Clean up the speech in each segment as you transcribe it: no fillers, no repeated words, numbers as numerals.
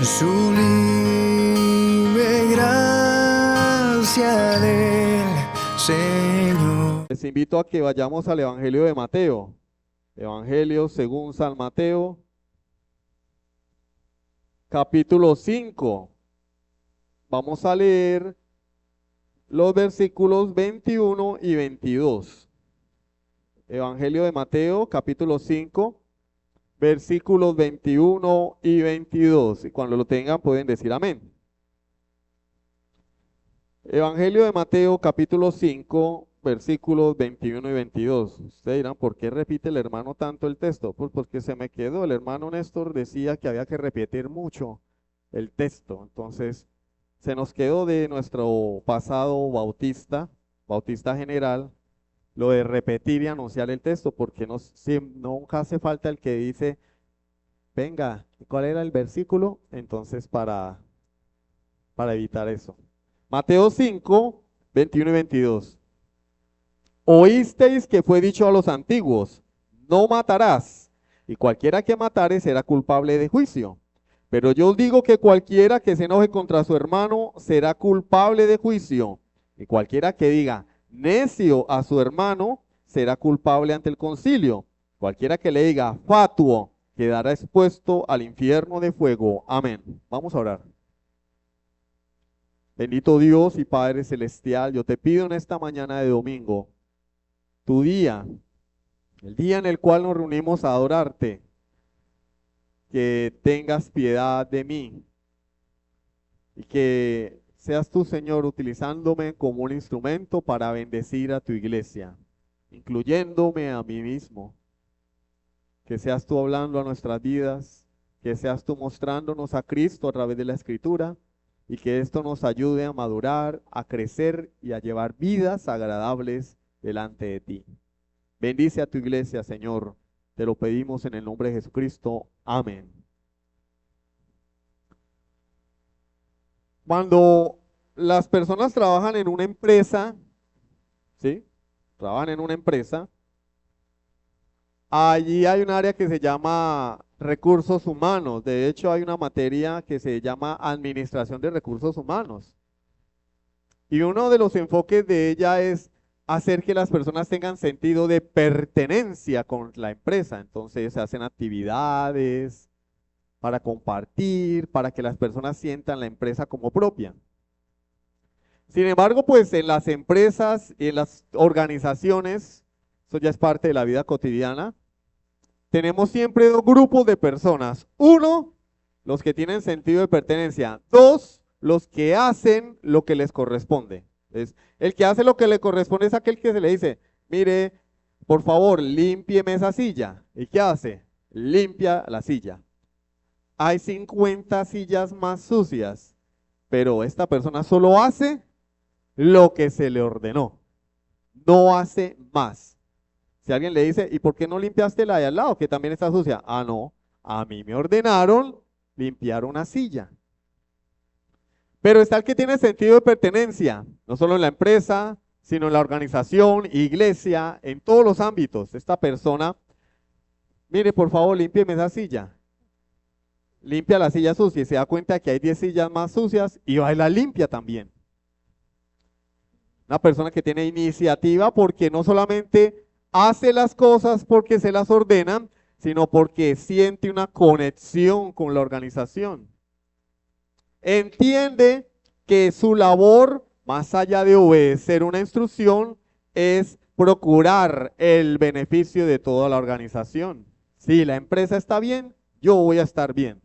Sublime gracia del Señor. Les invito a que vayamos al Evangelio de Mateo. Evangelio según San Mateo, capítulo 5. Vamos a leer los versículos 21 y 22. Evangelio de Mateo, capítulo 5, versículos 21 y 22. Y cuando lo tengan pueden decir amén. Evangelio de Mateo, capítulo 5, versículos 21 y 22. Ustedes dirán, ¿por qué repite el hermano tanto el texto? Pues porque se me quedó. El hermano Néstor decía que había que repetir mucho el texto. Entonces, se nos quedó de nuestro pasado bautista general, lo de repetir y anunciar el texto, porque nunca hace falta el que dice, venga, ¿cuál era el versículo? Entonces, para evitar eso. Mateo 5, 21 y 22. Oísteis que fue dicho a los antiguos, no matarás, y cualquiera que matare será culpable de juicio. Pero yo os digo que cualquiera que se enoje contra su hermano será culpable de juicio, y cualquiera que diga necio a su hermano será culpable ante el concilio. Cualquiera que le diga fatuo quedará expuesto al infierno de fuego. Amén. Vamos a orar. Bendito Dios y Padre Celestial, yo te pido en esta mañana de domingo, tu día, el día en el cual nos reunimos a adorarte, que tengas piedad de mí y que seas tú, Señor, utilizándome como un instrumento para bendecir a tu iglesia, incluyéndome a mí mismo. Que seas tú hablando a nuestras vidas, que seas tú mostrándonos a Cristo a través de la Escritura y que esto nos ayude a madurar, a crecer y a llevar vidas agradables delante de ti. Bendice a tu iglesia, Señor. Te lo pedimos en el nombre de Jesucristo. Amén. Cuando las personas trabajan en una empresa, ¿sí? Trabajan en una empresa, allí hay un área que se llama recursos humanos. De hecho, hay una materia que se llama administración de recursos humanos. Y uno de los enfoques de ella es hacer que las personas tengan sentido de pertenencia con la empresa. Entonces se hacen actividades para compartir, para que las personas sientan la empresa como propia. Sin embargo, pues en las empresas y en las organizaciones, eso ya es parte de la vida cotidiana, tenemos siempre dos grupos de personas. Uno, los que tienen sentido de pertenencia. Dos, los que hacen lo que les corresponde. El que hace lo que le corresponde es aquel que se le dice, mire, por favor, límpieme esa silla. ¿Y qué hace? Limpia la silla. Hay 50 sillas más sucias, pero esta persona solo hace lo que se le ordenó. No hace más. Si alguien le dice, ¿y por qué no limpiaste la de al lado, que también está sucia? Ah, no, a mí me ordenaron limpiar una silla. Pero está el que tiene sentido de pertenencia, no solo en la empresa, sino en la organización, iglesia, en todos los ámbitos. Esta persona, mire, por favor, límpieme esa silla. Limpia la silla sucia y se da cuenta que hay 10 sillas más sucias y va y la limpia también. Una persona que tiene iniciativa porque no solamente hace las cosas porque se las ordenan, sino porque siente una conexión con la organización. Entiende que su labor, más allá de obedecer una instrucción, es procurar el beneficio de toda la organización. Si la empresa está bien, yo voy a estar bien.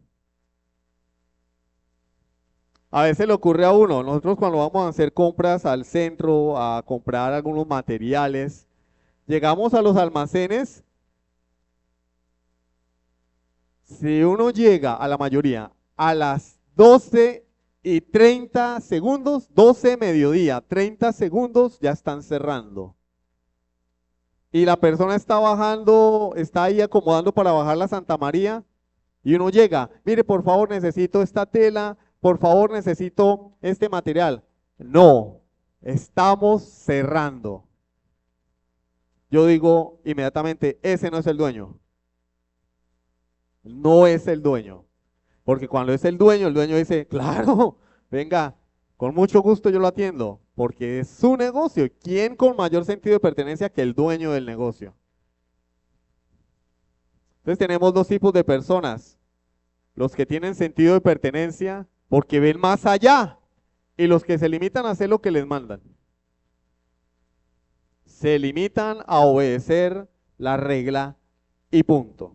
A veces le ocurre a uno, nosotros cuando vamos a hacer compras al centro, a comprar algunos materiales, llegamos a los almacenes. Si uno llega a la mayoría a las 12:30, 12 mediodía, 30 segundos, ya están cerrando. Y la persona está bajando, está ahí acomodando para bajar la Santa María, y uno llega, mire, por favor, necesito esta tela, por favor, necesito este material. No, estamos cerrando. Yo digo inmediatamente, ese no es el dueño. No es el dueño. Porque cuando es el dueño dice, claro, venga, con mucho gusto yo lo atiendo, porque es su negocio. ¿Quién con mayor sentido de pertenencia que el dueño del negocio? Entonces tenemos dos tipos de personas, los que tienen sentido de pertenencia porque ven más allá y los que se limitan a hacer lo que les mandan. Se limitan a obedecer la regla y punto.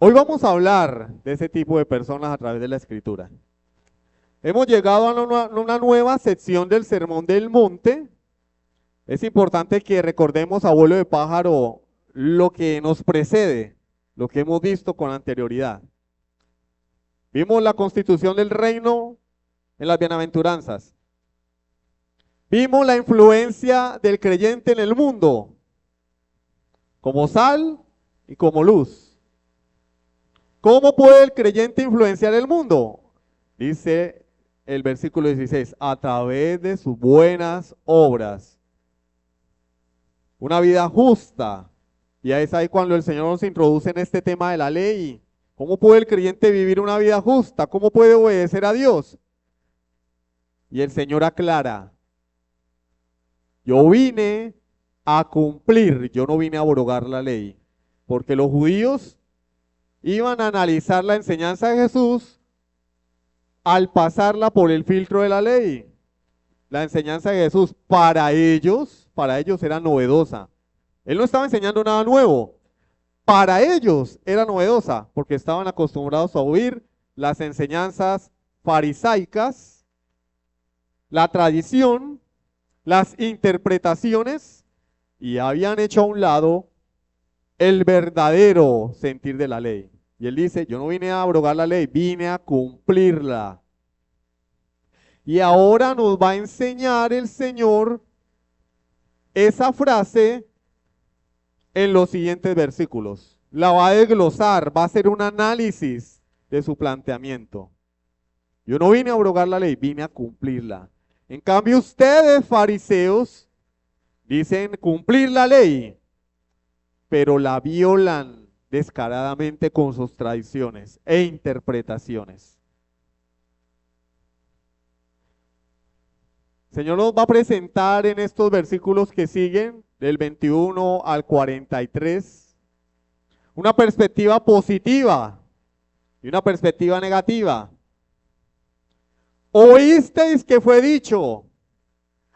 Hoy vamos a hablar de ese tipo de personas a través de la Escritura. Hemos llegado a una nueva sección del Sermón del Monte. Es importante que recordemos, abuelo de pájaro, lo que nos precede, lo que hemos visto con anterioridad. Vimos la constitución del reino en las bienaventuranzas. Vimos la influencia del creyente en el mundo, como sal y como luz. ¿Cómo puede el creyente influenciar el mundo? Dice el versículo 16, a través de sus buenas obras. Una vida justa. Y es ahí cuando el Señor nos introduce en este tema de la ley. ¿Cómo puede el creyente vivir una vida justa? ¿Cómo puede obedecer a Dios? Y el Señor aclara, yo vine a cumplir, yo no vine a abrogar la ley. Porque los judíos iban a analizar la enseñanza de Jesús al pasarla por el filtro de la ley. La enseñanza de Jesús para ellos era novedosa. Él no estaba enseñando nada nuevo. Para ellos era novedosa porque estaban acostumbrados a oír las enseñanzas farisaicas, la tradición, las interpretaciones y habían hecho a un lado el verdadero sentir de la ley. Y él dice, yo no vine a abrogar la ley, vine a cumplirla. Y ahora nos va a enseñar el Señor esa frase en los siguientes versículos. La va a desglosar, va a hacer un análisis de su planteamiento. Yo no vine a abrogar la ley, vine a cumplirla. En cambio ustedes, fariseos, dicen cumplir la ley, pero la violan descaradamente con sus tradiciones e interpretaciones. El Señor nos va a presentar en estos versículos que siguen, del 21 al 43, una perspectiva positiva y una perspectiva negativa. Oísteis que fue dicho,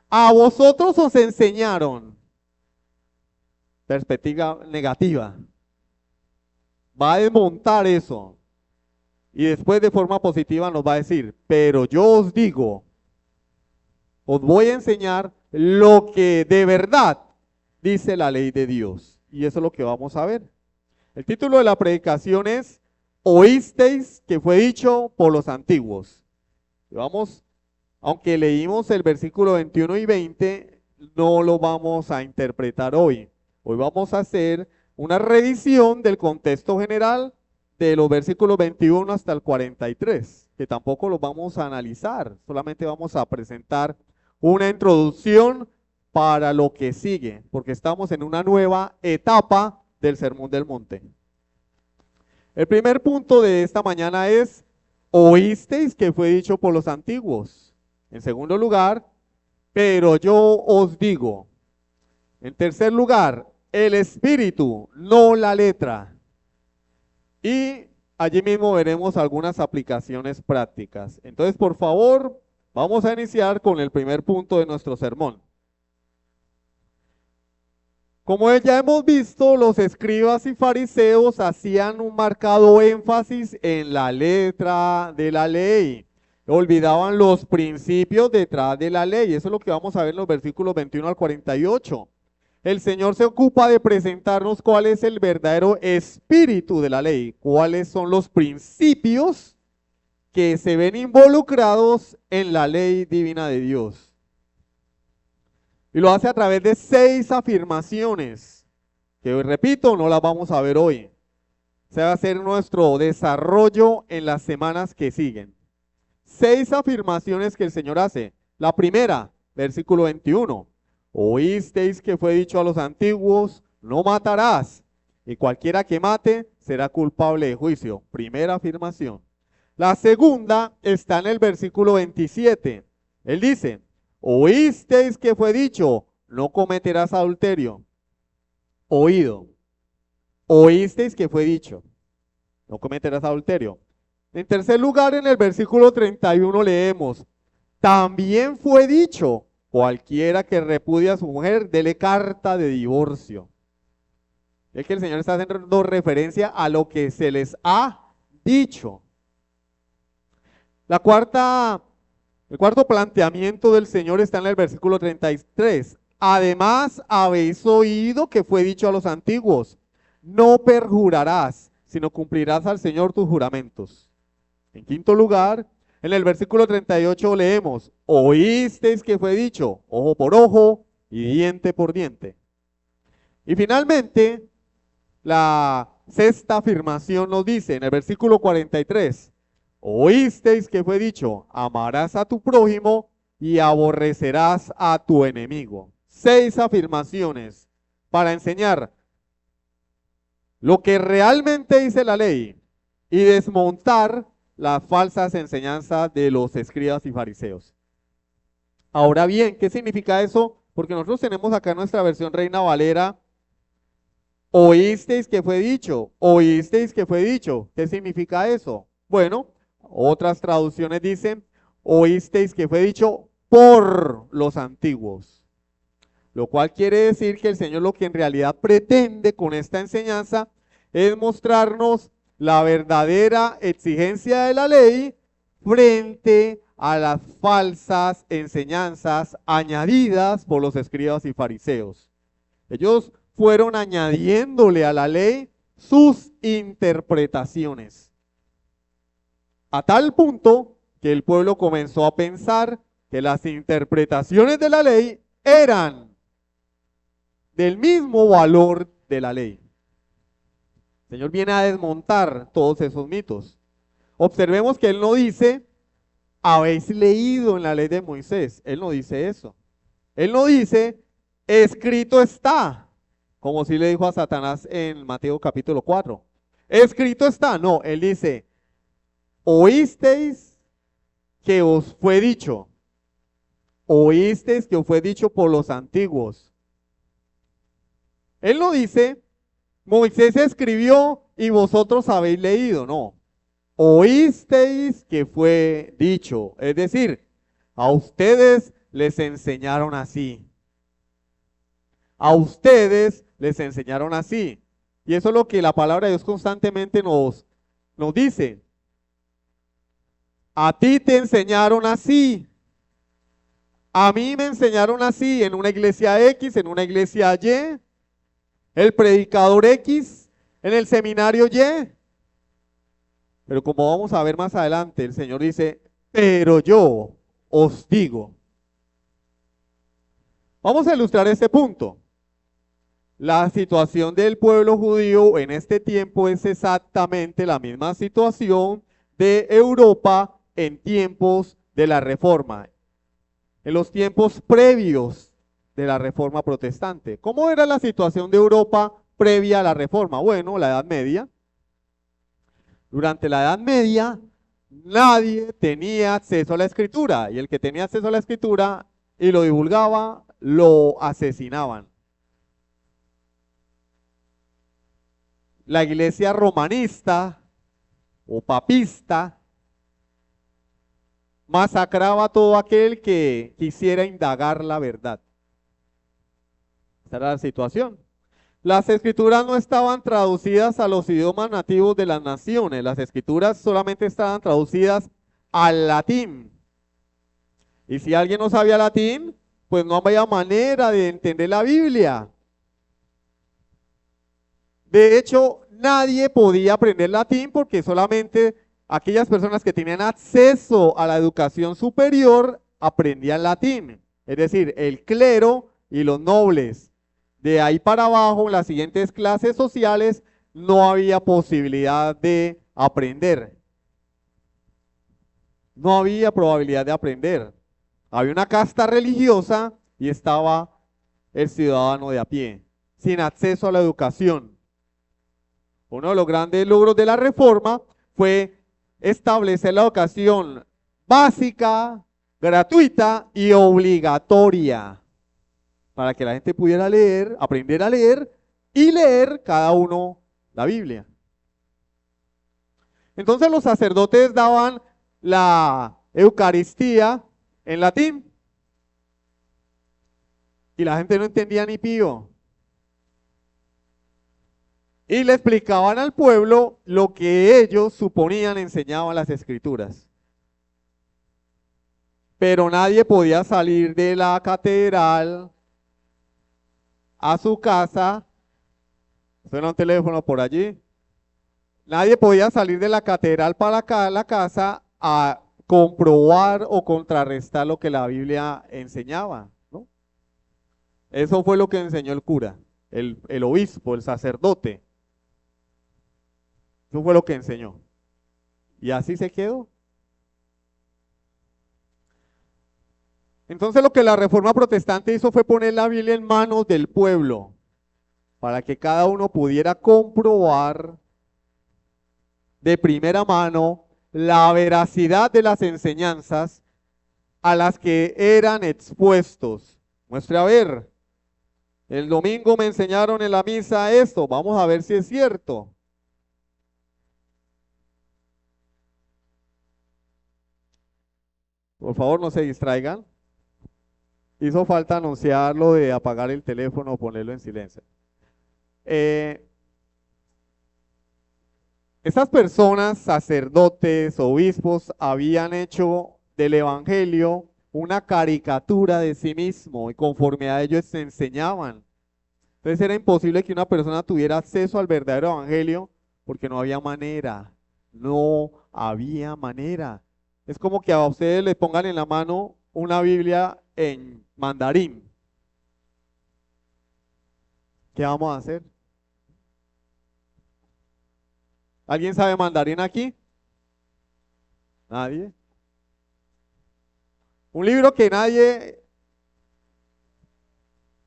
a vosotros os enseñaron. Perspectiva negativa. Va a desmontar eso. Y después de forma positiva nos va a decir, pero yo os digo, os voy a enseñar lo que de verdad dice la ley de Dios. Y eso es lo que vamos a ver. El título de la predicación es, oísteis que fue dicho por los antiguos. Y vamos, aunque leímos el versículo 21 y 20, no lo vamos a interpretar hoy. Hoy vamos a hacer una revisión del contexto general de los versículos 21 hasta el 43, que tampoco los vamos a analizar, solamente vamos a presentar una introducción para lo que sigue, porque estamos en una nueva etapa del Sermón del Monte. El primer punto de esta mañana es, oísteis que fue dicho por los antiguos. En segundo lugar, pero yo os digo. En tercer lugar, el espíritu, no la letra. Y allí mismo veremos algunas aplicaciones prácticas. Entonces, por favor, vamos a iniciar con el primer punto de nuestro sermón. Como ya hemos visto, los escribas y fariseos hacían un marcado énfasis en la letra de la ley. Olvidaban los principios detrás de la ley. Eso es lo que vamos a ver en los versículos 21 al 48. El Señor se ocupa de presentarnos cuál es el verdadero espíritu de la ley, cuáles son los principios que se ven involucrados en la ley divina de Dios. Y lo hace a través de 6 afirmaciones, que repito, no las vamos a ver hoy. Se va a hacer nuestro desarrollo en las semanas que siguen. 6 afirmaciones que el Señor hace. La primera, versículo 21. Oísteis que fue dicho a los antiguos, no matarás. y cualquiera que mate será culpable de juicio. Primera afirmación. La segunda está en el versículo 27. Él dice, oísteis que fue dicho, no cometerás adulterio. Oído. Oísteis que fue dicho, no cometerás adulterio. En tercer lugar, en el versículo 31 leemos, también fue dicho, cualquiera que repudia a su mujer, dele carta de divorcio. Es que el Señor está haciendo referencia a lo que se les ha dicho. El cuarto planteamiento del Señor está en el versículo 33. Además, habéis oído que fue dicho a los antiguos, no perjurarás, sino cumplirás al Señor tus juramentos. En quinto lugar, en el versículo 38 leemos, oísteis que fue dicho, ojo por ojo y diente por diente. Y finalmente, la sexta afirmación nos dice en el versículo 43, oísteis que fue dicho, amarás a tu prójimo y aborrecerás a tu enemigo. 6 afirmaciones para enseñar lo que realmente dice la ley y desmontar las falsas enseñanzas de los escribas y fariseos. Ahora bien, ¿qué significa eso? Porque nosotros tenemos acá nuestra versión Reina Valera. Oísteis que fue dicho, oísteis que fue dicho. ¿Qué significa eso? Bueno, otras traducciones dicen, oísteis que fue dicho por los antiguos. Lo cual quiere decir que el Señor lo que en realidad pretende con esta enseñanza es mostrarnos la verdadera exigencia de la ley frente a las falsas enseñanzas añadidas por los escribas y fariseos. Ellos fueron añadiéndole a la ley sus interpretaciones. A tal punto que el pueblo comenzó a pensar que las interpretaciones de la ley eran del mismo valor de la ley. El Señor viene a desmontar todos esos mitos. Observemos que Él no dice, habéis leído en la ley de Moisés. Él no dice eso. Él no dice, escrito está, como si le dijo a Satanás en Mateo capítulo 4. Escrito está. No, Él dice, oísteis que os fue dicho. Oísteis que os fue dicho por los antiguos. Él no dice, Moisés escribió y vosotros habéis leído, no. Oísteis que fue dicho, es decir, a ustedes les enseñaron así. A ustedes les enseñaron así. Y eso es lo que la palabra de Dios constantemente nos dice. A ti te enseñaron así. A mí me enseñaron así en una iglesia X, en una iglesia Y. El predicador X en el seminario Y. Pero como vamos a ver más adelante, el Señor dice, pero yo os digo. Vamos a ilustrar este punto. La situación del pueblo judío en este tiempo es exactamente la misma situación de Europa en tiempos de la Reforma. En los tiempos previos de la Reforma protestante. ¿Cómo era la situación de Europa previa a la Reforma? Bueno, la Edad Media. Durante la Edad Media, nadie tenía acceso a la Escritura, y el que tenía acceso a la Escritura y lo divulgaba, lo asesinaban. La iglesia romanista o papista masacraba a todo aquel que quisiera indagar la verdad. Esa era la situación. Las escrituras no estaban traducidas a los idiomas nativos de las naciones. Las escrituras solamente estaban traducidas al latín. Y si alguien no sabía latín, pues no había manera de entender la Biblia. De hecho, nadie podía aprender latín porque solamente aquellas personas que tenían acceso a la educación superior aprendían latín. Es decir, el clero y los nobles. De ahí para abajo, en las siguientes clases sociales, no había posibilidad de aprender. No había probabilidad de aprender. Había una casta religiosa y estaba el ciudadano de a pie, sin acceso a la educación. Uno de los grandes logros de la reforma fue establecer la educación básica, gratuita y obligatoria para que la gente pudiera leer, aprender a leer y leer cada uno la Biblia. Entonces los sacerdotes daban la Eucaristía en latín y la gente no entendía ni pío. Y le explicaban al pueblo lo que ellos suponían enseñaban las Escrituras. Pero nadie podía salir de la catedral a su casa. Suena un teléfono por allí. Nadie podía salir de la catedral para acá, la casa a comprobar o contrarrestar lo que la Biblia enseñaba, ¿no? Eso fue lo que enseñó el cura, el obispo, el sacerdote. Eso fue lo que enseñó. Y así se quedó. Entonces lo que la Reforma Protestante hizo fue poner la Biblia en manos del pueblo, para que cada uno pudiera comprobar de primera mano la veracidad de las enseñanzas a las que eran expuestos. Muestre a ver, el domingo me enseñaron en la misa esto, vamos a ver si es cierto. Por favor, no se distraigan. Hizo falta anunciar lo de apagar el teléfono o ponerlo en silencio. Estas personas, sacerdotes, obispos, habían hecho del evangelio una caricatura de sí mismo y conforme a ellos se enseñaban. Entonces era imposible que una persona tuviera acceso al verdadero evangelio porque no había manera, no había manera. Es como que a ustedes les pongan en la mano una Biblia en mandarín. ¿Qué vamos a hacer? ¿Alguien sabe mandarín aquí? Nadie. Un libro que nadie...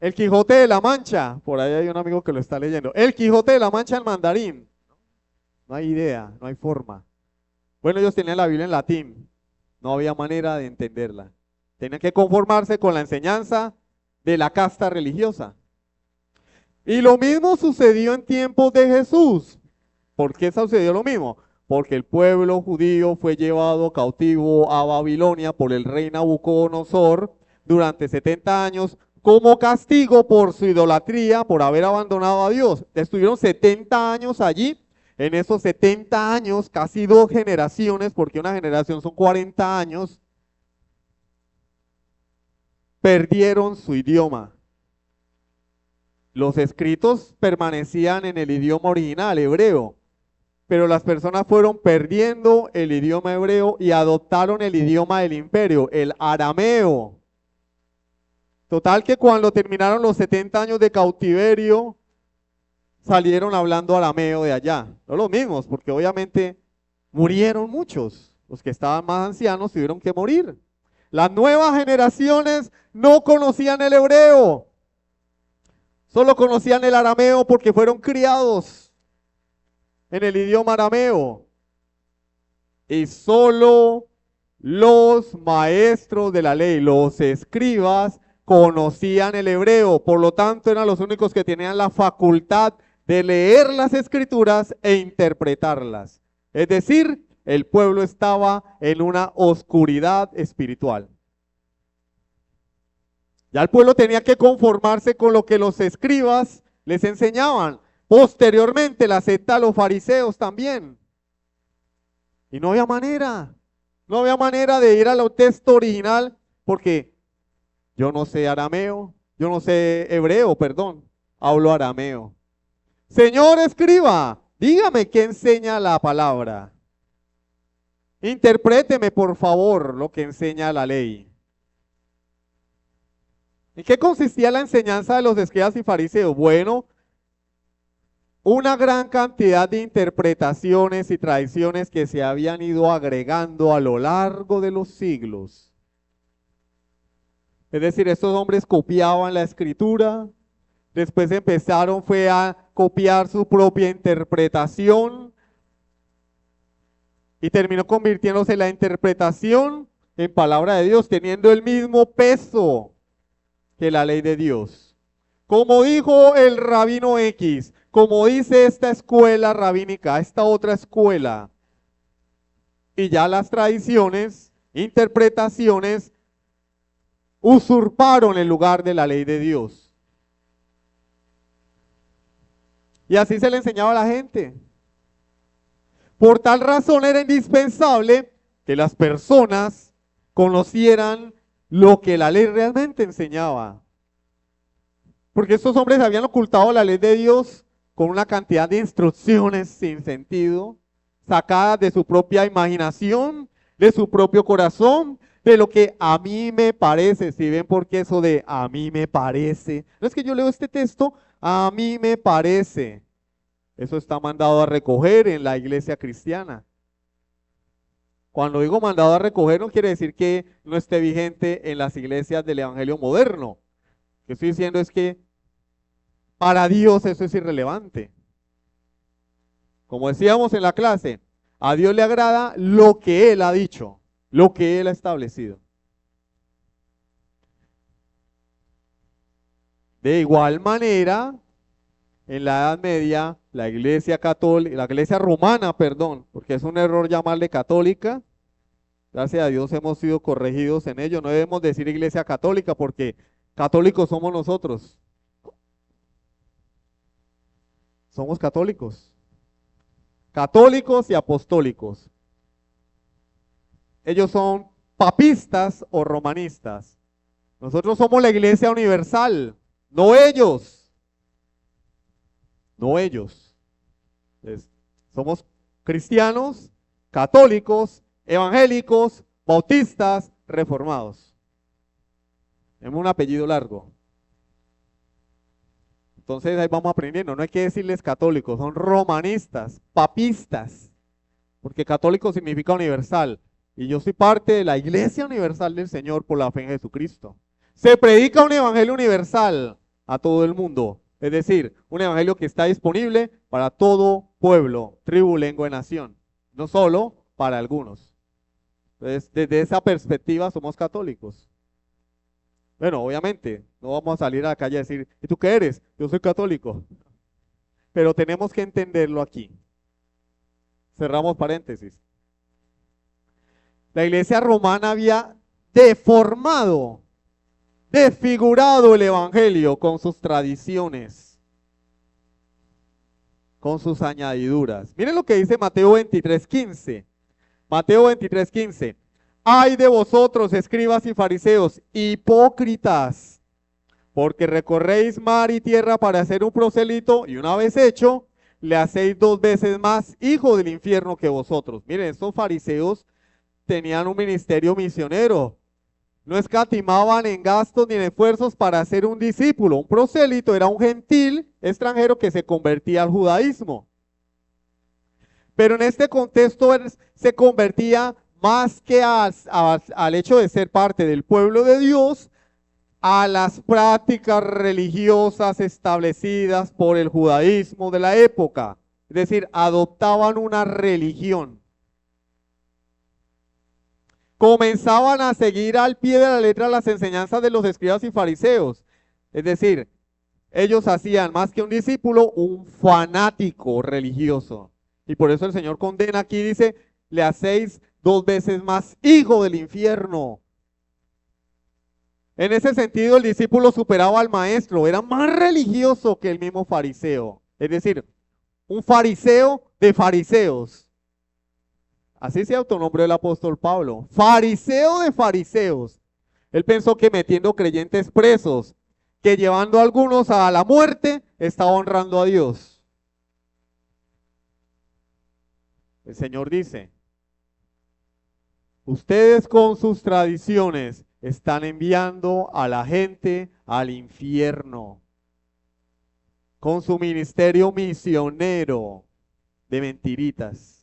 El Quijote de la Mancha, por ahí hay un amigo que lo está leyendo. El Quijote de la Mancha en mandarín. No hay idea, no hay forma. Bueno, ellos tenían la Biblia en latín. No había manera de entenderla. Tenían que conformarse con la enseñanza de la casta religiosa. Y lo mismo sucedió en tiempos de Jesús. ¿Por qué sucedió lo mismo? Porque el pueblo judío fue llevado cautivo a Babilonia por el rey Nabucodonosor durante 70 años como castigo por su idolatría, por haber abandonado a Dios. Estuvieron 70 años allí. En esos 70 años, casi 2 generaciones, porque una generación son 40 años, perdieron su idioma. Los escritos permanecían en el idioma original, hebreo, pero las personas fueron perdiendo el idioma hebreo y adoptaron el idioma del imperio, el arameo. Total que cuando terminaron los 70 años de cautiverio, salieron hablando arameo de allá. No los mismos, porque obviamente murieron muchos. Los que estaban más ancianos tuvieron que morir. Las nuevas generaciones no conocían el hebreo. Solo conocían el arameo porque fueron criados en el idioma arameo. Y solo los maestros de la ley, los escribas, conocían el hebreo. Por lo tanto, eran los únicos que tenían la facultad de leer las escrituras e interpretarlas. Es decir, el pueblo estaba en una oscuridad espiritual. Ya el pueblo tenía que conformarse con lo que los escribas les enseñaban. Posteriormente la secta de los fariseos también. Y no había manera de ir al texto original porque yo no sé arameo, yo no sé hebreo, perdón, hablo arameo. Señor escriba, dígame qué enseña la palabra. Interpréteme por favor lo que enseña la ley. ¿En qué consistía la enseñanza de los escribas y fariseos? Bueno, una gran cantidad de interpretaciones y tradiciones que se habían ido agregando a lo largo de los siglos. Es decir, estos hombres copiaban la escritura, después empezaron fue a copiar su propia interpretación y terminó convirtiéndose la interpretación en palabra de Dios, teniendo el mismo peso que la ley de Dios. Como dijo el rabino X, como dice esta escuela rabínica, esta otra escuela, y ya las tradiciones, interpretaciones, usurparon el lugar de la ley de Dios. Y así se le enseñaba a la gente. Por tal razón era indispensable que las personas conocieran lo que la ley realmente enseñaba. Porque estos hombres habían ocultado la ley de Dios con una cantidad de instrucciones sin sentido, sacadas de su propia imaginación, de su propio corazón, de lo que a mí me parece. Si ven por qué eso de a mí me parece. No es que yo leo este texto, a mí me parece. Eso está mandado a recoger en la iglesia cristiana. Cuando digo mandado a recoger no quiere decir que no esté vigente en las iglesias del evangelio moderno. Lo que estoy diciendo es que para Dios eso es irrelevante. Como decíamos en la clase, a Dios le agrada lo que Él ha dicho, lo que Él ha establecido. De igual manera, en la Edad Media, la iglesia católica, la iglesia romana, perdón, porque es un error llamarle católica. Gracias a Dios hemos sido corregidos en ello. No debemos decir iglesia católica porque católicos somos nosotros. Somos católicos. Católicos y apostólicos. Ellos son papistas o romanistas. Nosotros somos la iglesia universal, no ellos. No ellos. Entonces, somos cristianos, católicos, evangélicos, bautistas, reformados. Tenemos un apellido largo. Entonces ahí vamos aprendiendo. No hay que decirles católicos, son romanistas, papistas. Porque católico significa universal. Y yo soy parte de la iglesia universal del Señor por la fe en Jesucristo. Se predica un evangelio universal a todo el mundo. Es decir, un evangelio que está disponible para todo pueblo, tribu, lengua y nación. No solo para algunos. Entonces, desde esa perspectiva somos católicos. Bueno, obviamente, no vamos a salir a la calle a decir, ¿y tú qué eres? Yo soy católico. Pero tenemos que entenderlo aquí. Cerramos paréntesis. La iglesia romana había deformado, desfigurado el evangelio con sus tradiciones, con sus añadiduras. Miren lo que dice Mateo 23:15. Mateo 23:15. Ay de vosotros, escribas y fariseos, hipócritas, porque recorréis mar y tierra para hacer un prosélito, y una vez hecho, le hacéis 2 veces más hijo del infierno que vosotros. Miren, estos fariseos tenían un ministerio misionero. No escatimaban en gastos ni en esfuerzos para hacer un discípulo. Un prosélito era un gentil extranjero que se convertía al judaísmo. Pero en este contexto se convertía más que al hecho de ser parte del pueblo de Dios, a las prácticas religiosas establecidas por el judaísmo de la época. Es decir, adoptaban una religión. Comenzaban a seguir al pie de la letra las enseñanzas de los escribas y fariseos. Es decir, ellos hacían más que un discípulo, un fanático religioso. Y por eso el Señor condena aquí, dice, le hacéis 2 veces más hijo del infierno. En ese sentido, el discípulo superaba al maestro, era más religioso que el mismo fariseo. Es decir, un fariseo de fariseos. Así se autonombró el apóstol Pablo, fariseo de fariseos. Él pensó que metiendo creyentes presos, que llevando a algunos a la muerte, estaba honrando a Dios. El Señor dice, ustedes con sus tradiciones están enviando a la gente al infierno, con su ministerio misionero de mentiritas.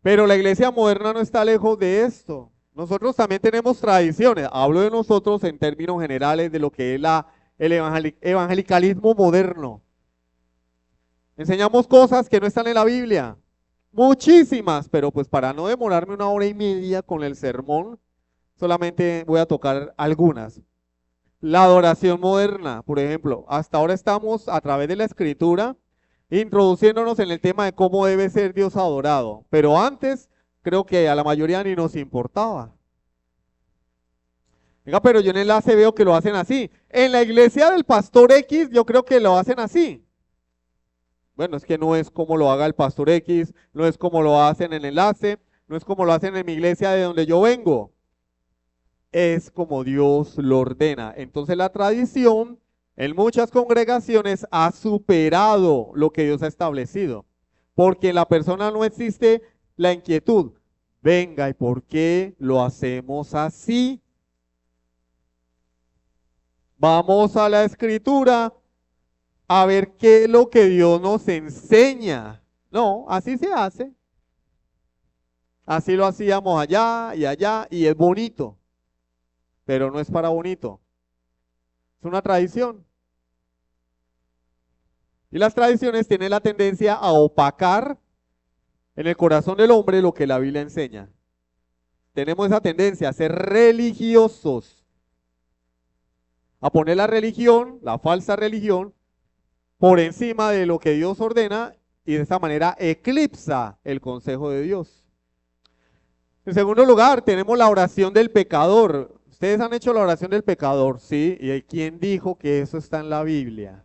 Pero la iglesia moderna no está lejos de esto. Nosotros también tenemos tradiciones. Hablo de nosotros en términos generales de lo que es la el evangelicalismo moderno. Enseñamos cosas que no están en la Biblia, muchísimas, pero pues para no demorarme 1 hora y media con el sermón, solamente voy a tocar algunas. La adoración moderna, por ejemplo, hasta ahora estamos a través de la escritura introduciéndonos en el tema de cómo debe ser Dios adorado, pero antes creo que a la mayoría ni nos importaba. Venga, pero yo en enlace veo que lo hacen así. En la iglesia del pastor X yo creo que lo hacen así. Bueno, es que no es como lo haga el pastor X, no es como lo hacen en enlace, no es como lo hacen en mi iglesia de donde yo vengo. Es como Dios lo ordena. Entonces la tradición en muchas congregaciones ha superado lo que Dios ha establecido. Porque en la persona no existe la inquietud. Venga, ¿y por qué lo hacemos así? Vamos a la escritura a ver qué es lo que Dios nos enseña. No, así se hace. Así lo hacíamos allá y es bonito, pero no es para bonito. Es una tradición. Y las tradiciones tienen la tendencia a opacar en el corazón del hombre lo que la Biblia enseña. Tenemos esa tendencia a ser religiosos, a poner la religión, la falsa religión, por encima de lo que Dios ordena y de esta manera eclipsa el consejo de Dios. En segundo lugar, tenemos la oración del pecador. ¿Ustedes han hecho la oración del pecador? Sí. ¿Y quién dijo que eso está en la Biblia?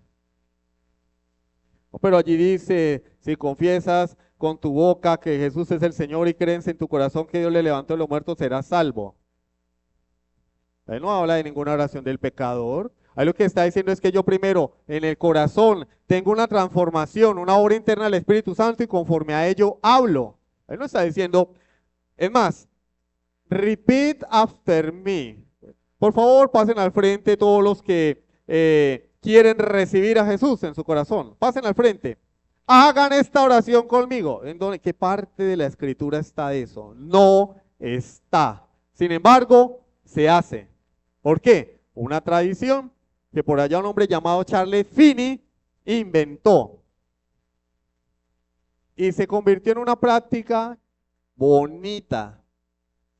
Pero allí dice, si confiesas con tu boca que Jesús es el Señor y crees en tu corazón que Dios le levantó de los muertos, serás salvo. Él no habla de ninguna oración del pecador. Ahí lo que está diciendo es que yo primero en el corazón tengo una transformación, una obra interna del Espíritu Santo y conforme a ello hablo. Él no está diciendo, es más, repeat after me. Por favor, pasen al frente todos los que quieren recibir a Jesús en su corazón. Pasen al frente. Hagan esta oración conmigo. ¿En dónde? ¿Qué parte de la escritura está eso? No está. Sin embargo, se hace. ¿Por qué? Una tradición que por allá un hombre llamado Charles Finney inventó. Y se convirtió en una práctica bonita.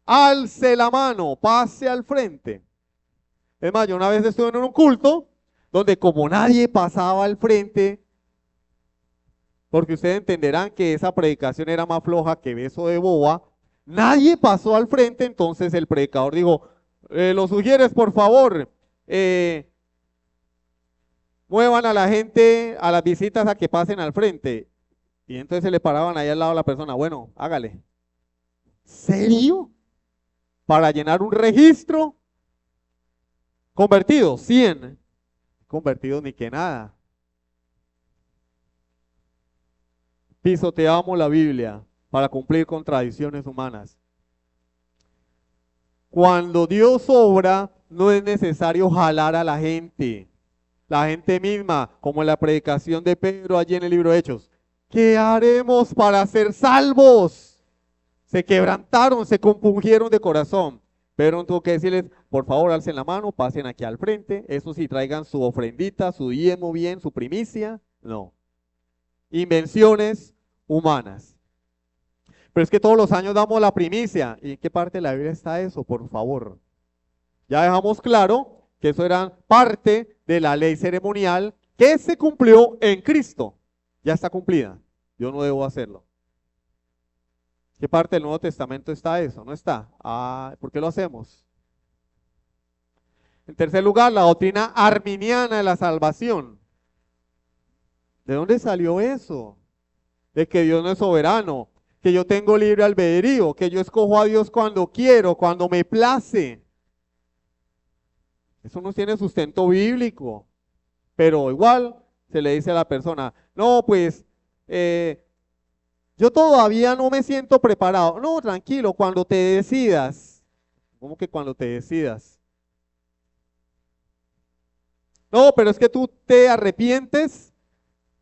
Alce la mano, pase al frente. Es más, yo una vez estuve en un culto donde como nadie pasaba al frente, porque ustedes entenderán que esa predicación era más floja que beso de boba, nadie pasó al frente, entonces el predicador dijo, ¿lo sugieres por favor? Muevan a la gente, a las visitas a que pasen al frente. Y entonces se le paraban ahí al lado a la persona, bueno, hágale. ¿Serio? Para llenar un registro. Convertidos, 100. Convertidos ni que nada. Pisoteamos la Biblia para cumplir con tradiciones humanas. Cuando Dios obra, no es necesario jalar a la gente. La gente misma, como en la predicación de Pedro allí en el libro de Hechos. ¿Qué haremos para ser salvos? Se quebrantaron, se compungieron de corazón. Pedro tuvo que decirles, por favor, alcen la mano, pasen aquí al frente. Eso sí, traigan su ofrendita, su diezmo bien, su primicia. No. Invenciones humanas. Pero es que todos los años damos la primicia. ¿Y en qué parte de la Biblia está eso? Por favor. Ya dejamos claro que eso era parte de la ley ceremonial que se cumplió en Cristo. Ya está cumplida. Yo no debo hacerlo. ¿Qué parte del Nuevo Testamento está eso? No está. ¿Por qué lo hacemos? En tercer lugar, la doctrina arminiana de la salvación. ¿De dónde salió eso? De que Dios no es soberano, que yo tengo libre albedrío, que yo escojo a Dios cuando quiero, cuando me place. Eso no tiene sustento bíblico, pero igual se le dice a la persona, no, pues yo todavía no me siento preparado. No, tranquilo, cuando te decidas. ¿Cómo que cuando te decidas? No, pero es que tú te arrepientes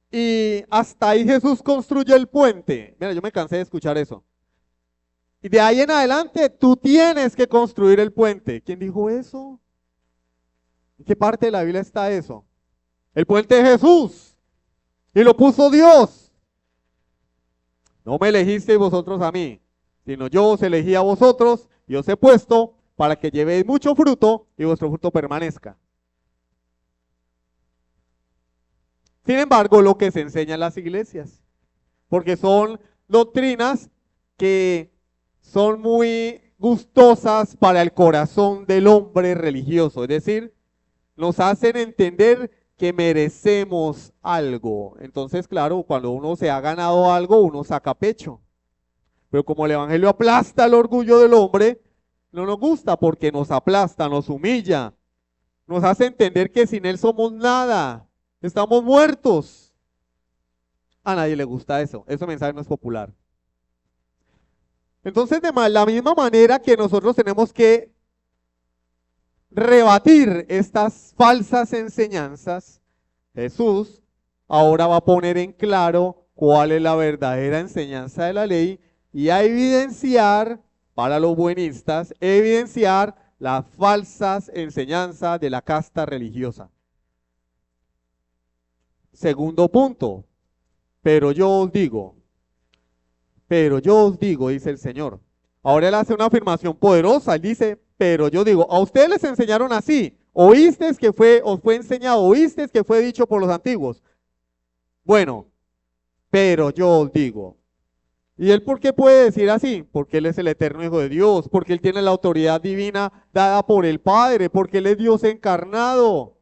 y hasta ahí Jesús construye el puente. Mira, yo me cansé de escuchar eso. Y de ahí en adelante tú tienes que construir el puente. ¿Quién dijo eso? ¿En qué parte de la Biblia está eso? El puente de Jesús. Y lo puso Dios. No me elegisteis vosotros a mí, sino yo os elegí a vosotros y os he puesto para que llevéis mucho fruto y vuestro fruto permanezca. Sin embargo, lo que se enseña en las iglesias, porque son doctrinas que son muy gustosas para el corazón del hombre religioso, es decir, nos hacen entender que merecemos algo. Entonces, claro, cuando uno se ha ganado algo, uno saca pecho. Pero como el evangelio aplasta el orgullo del hombre, no nos gusta porque nos aplasta, nos humilla, nos hace entender que sin él somos nada, estamos muertos. A nadie le gusta eso, ese mensaje no es popular. Entonces, de la misma manera que nosotros tenemos que rebatir estas falsas enseñanzas, Jesús ahora va a poner en claro cuál es la verdadera enseñanza de la ley y a evidenciar, para los buenistas, evidenciar las falsas enseñanzas de la casta religiosa. Segundo punto, pero yo os digo, dice el Señor. Ahora él hace una afirmación poderosa, él dice, pero yo digo, a ustedes les enseñaron así, oísteis que os fue enseñado, oísteis que fue dicho por los antiguos. Bueno, pero yo os digo. ¿Y él por qué puede decir así? Porque él es el eterno Hijo de Dios, porque él tiene la autoridad divina dada por el Padre, porque él es Dios encarnado.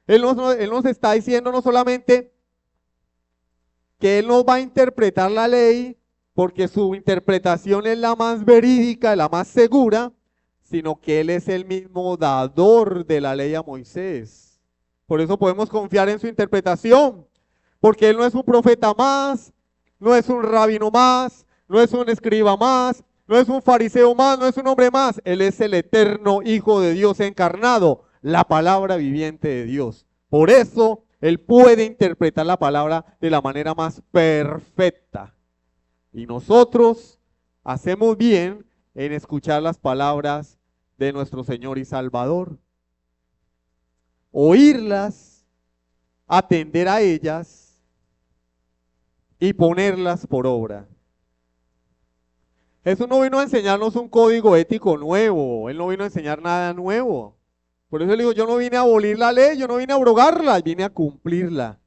Él nos está diciendo no solamente que él nos va a interpretar la ley, porque su interpretación es la más verídica, la más segura, sino que él es el mismo dador de la ley a Moisés. Por eso podemos confiar en su interpretación, porque él no es un profeta más, no es un rabino más, no es un escriba más, no es un fariseo más, no es un hombre más. Él es el eterno Hijo de Dios encarnado, la palabra viviente de Dios. Por eso él puede interpretar la palabra de la manera más perfecta. Y nosotros hacemos bien en escuchar las palabras de nuestro Señor y Salvador. Oírlas, atender a ellas y ponerlas por obra. Jesús no vino a enseñarnos un código ético nuevo, él no vino a enseñar nada nuevo. Por eso le digo, yo no vine a abolir la ley, yo no vine a abrogarla, vine a cumplirla.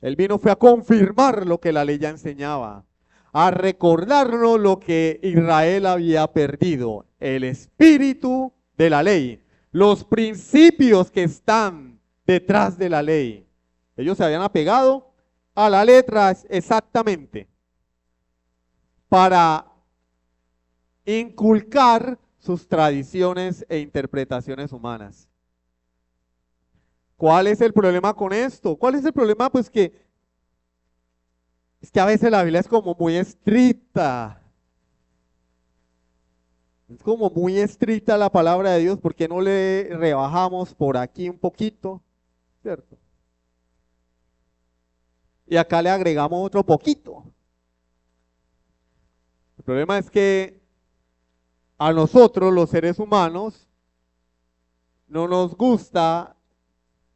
Él vino fue a confirmar lo que la ley ya enseñaba, a recordarnos lo que Israel había perdido, el espíritu de la ley, los principios que están detrás de la ley. Ellos se habían apegado a la letra exactamente para inculcar sus tradiciones e interpretaciones humanas. ¿Cuál es el problema con esto? ¿Cuál es el problema? Pues es que a veces la Biblia es como muy estricta. Es como muy estricta la palabra de Dios. ¿Por qué no le rebajamos por aquí un poquito? ¿Cierto? Y acá le agregamos otro poquito. El problema es que a nosotros, los seres humanos, no nos gusta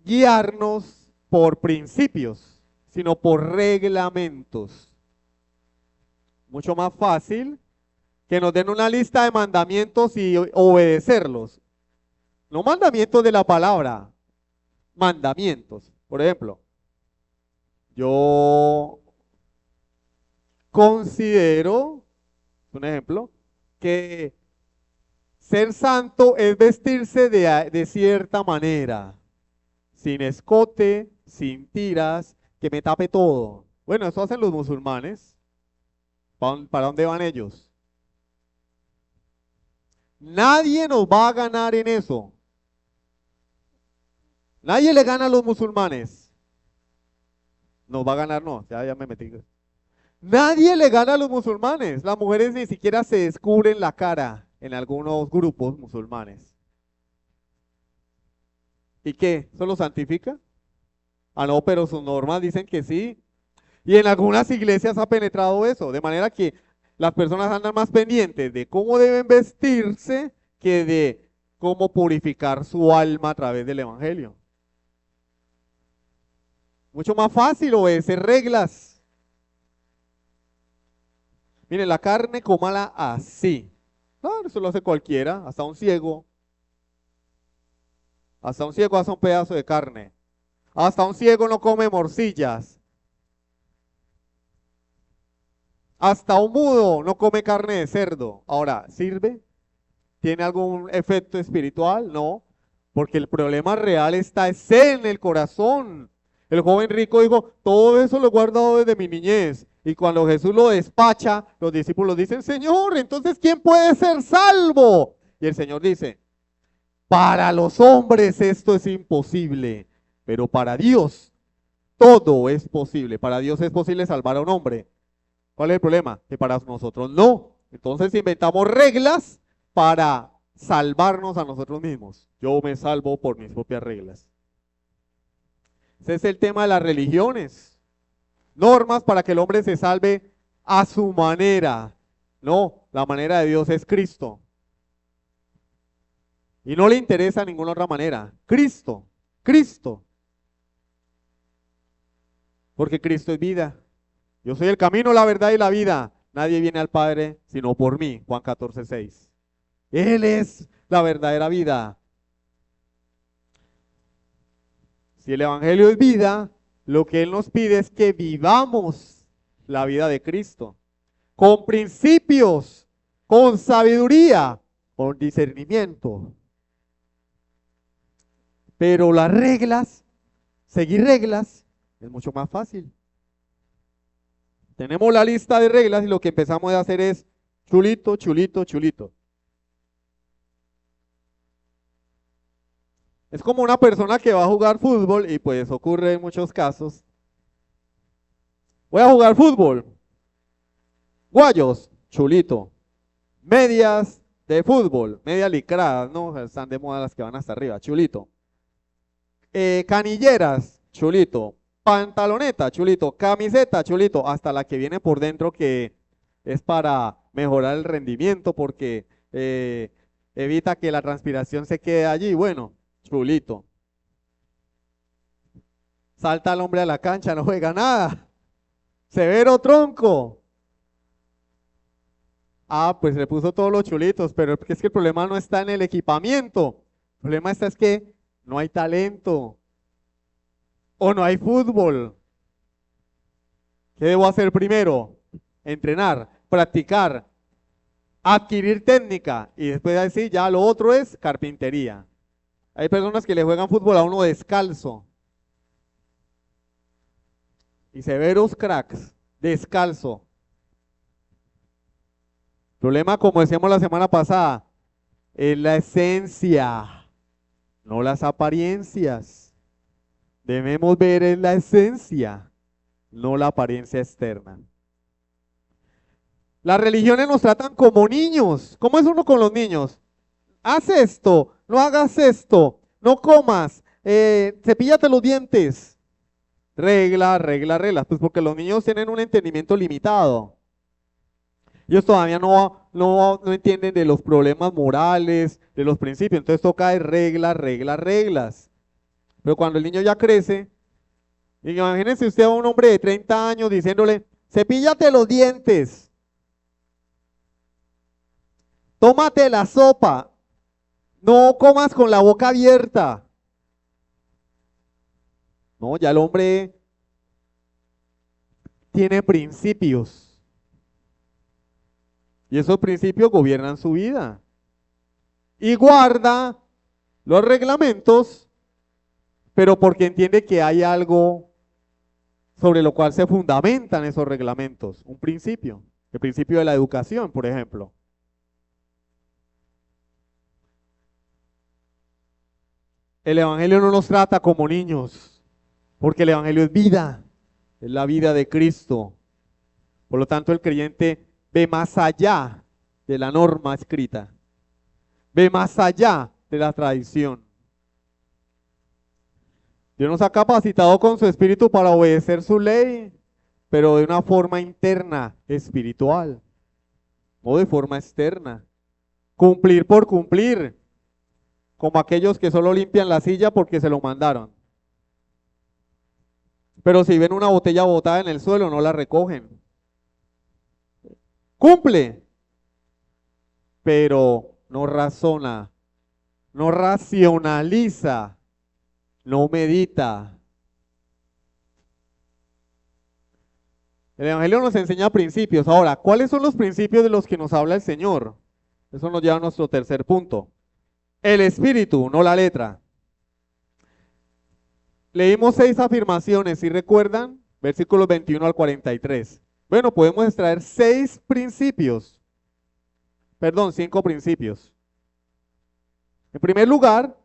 guiarnos por principios, sino por reglamentos. Mucho más fácil que nos den una lista de mandamientos y obedecerlos. No mandamientos de la palabra, mandamientos. Por ejemplo, yo considero, un ejemplo, que ser santo es vestirse de cierta manera, sin escote, sin tiras, que me tape todo. Bueno, eso hacen los musulmanes. ¿Para dónde van ellos? Nadie nos va a ganar en eso. Nadie le gana a los musulmanes. Nos va a ganar, no, ya me metí. Nadie le gana a los musulmanes. Las mujeres ni siquiera se descubren la cara en algunos grupos musulmanes. ¿Y qué? ¿Eso lo santifica? Ah, no, pero sus normas dicen que sí. Y en algunas iglesias ha penetrado eso, de manera que las personas andan más pendientes de cómo deben vestirse que de cómo purificar su alma a través del Evangelio. Mucho más fácil obedecer reglas. Mire, la carne, cómala así. Claro, eso lo hace cualquiera, hasta un ciego. Hasta un ciego hace un pedazo de carne. Hasta un ciego no come morcillas. Hasta un mudo no come carne de cerdo. Ahora, ¿sirve? ¿Tiene algún efecto espiritual? No, porque el problema real está en el corazón. El joven rico dijo, todo eso lo he guardado desde mi niñez. Y cuando Jesús lo despacha, los discípulos dicen, Señor, entonces ¿quién puede ser salvo? Y el Señor dice, para los hombres esto es imposible, pero para Dios todo es posible. Para Dios es posible salvar a un hombre. ¿Cuál es el problema? Que para nosotros no. Entonces inventamos reglas para salvarnos a nosotros mismos. Yo me salvo por mis propias reglas. Ese es el tema de las religiones. Normas para que el hombre se salve a su manera. No, la manera de Dios es Cristo. Y no le interesa ninguna otra manera. Cristo, Cristo. Porque Cristo es vida. Yo soy el camino, la verdad y la vida. Nadie viene al Padre sino por mí. Juan 14:6. Él es la verdadera vida. Si el Evangelio es vida, lo que Él nos pide es que vivamos la vida de Cristo. Con principios, con sabiduría, con discernimiento. Pero las reglas, seguir reglas, es mucho más fácil. Tenemos la lista de reglas y lo que empezamos a hacer es chulito, chulito, chulito. Es como una persona que va a jugar fútbol y pues ocurre en muchos casos. Voy a jugar fútbol. Guayos, chulito. Medias de fútbol, medias licradas, ¿no? Están de moda las que van hasta arriba, chulito. Canilleras, chulito. Pantaloneta, chulito. Camiseta, chulito. Hasta la que viene por dentro que es para mejorar el rendimiento porque evita que la transpiración se quede allí. Bueno, chulito. Salta el hombre a la cancha, no juega nada. Severo tronco. Ah, pues le puso todos los chulitos, pero es que el problema no está en el equipamiento. El problema es que no hay talento. O no hay fútbol. ¿Qué debo hacer primero? Entrenar, practicar, adquirir técnica y después decir ya lo otro es carpintería. Hay personas que le juegan fútbol a uno descalzo. Y severos cracks, descalzo. Problema, como decíamos la semana pasada, es la esencia, no las apariencias. Debemos ver en la esencia, no la apariencia externa. Las religiones nos tratan como niños. ¿Cómo es uno con los niños? Haz esto, no hagas esto, no comas, cepíllate los dientes. Regla, regla, regla. Pues porque los niños tienen un entendimiento limitado. Ellos todavía no entienden de los problemas morales, de los principios. Entonces toca de reglas, reglas, reglas. Pero cuando el niño ya crece, imagínense usted a un hombre de 30 años diciéndole, cepíllate los dientes, tómate la sopa, no comas con la boca abierta. No, ya el hombre tiene principios. Y esos principios gobiernan su vida. Y guarda los reglamentos, pero porque entiende que hay algo sobre lo cual se fundamentan esos reglamentos. Un principio, el principio de la educación, por ejemplo. El Evangelio no nos trata como niños, porque el Evangelio es vida, es la vida de Cristo. Por lo tanto, el creyente ve más allá de la norma escrita, ve más allá de la tradición. Dios nos ha capacitado con su espíritu para obedecer su ley, pero de una forma interna, espiritual, no de forma externa. Cumplir por cumplir. como aquellos que solo limpian la silla porque se lo mandaron. Pero si ven una botella botada en el suelo, no la recogen. Cumple, pero no razona, no racionaliza, no medita. El Evangelio nos enseña principios. Ahora, ¿cuáles son los principios de los que nos habla el Señor? Eso nos lleva a nuestro tercer punto. El espíritu, no la letra. Leímos 6 afirmaciones, ¿sí recuerdan? Versículos 21 al 43. Bueno, podemos extraer 5 principios. En primer lugar,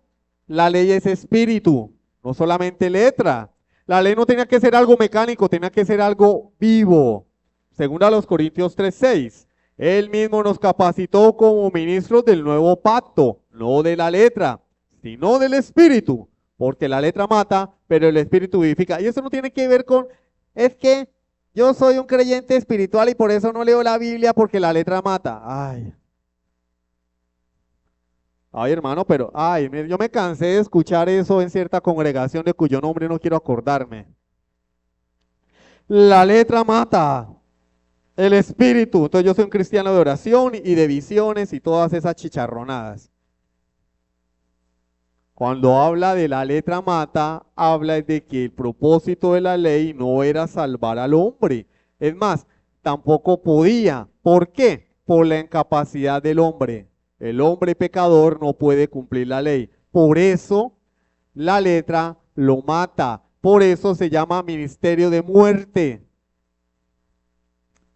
la ley es espíritu, no solamente letra. La ley no tenía que ser algo mecánico, tenía que ser algo vivo. Según a los Corintios 3:6, Él mismo nos capacitó como ministros del nuevo pacto, no de la letra, sino del espíritu, porque la letra mata, pero el espíritu vivifica. Y eso no tiene que ver con, es que yo soy un creyente espiritual y por eso no leo la Biblia porque la letra mata. Ay, hermano, pero, yo me cansé de escuchar eso en cierta congregación de cuyo nombre no quiero acordarme. La letra mata, el espíritu. Entonces yo soy un cristiano de oración y de visiones y todas esas chicharronadas. Cuando habla de la letra mata, habla de que el propósito de la ley no era salvar al hombre. Es más, tampoco podía. ¿Por qué? Por la incapacidad del hombre. El hombre pecador no puede cumplir la ley. Por eso la letra lo mata. Por eso se llama ministerio de muerte.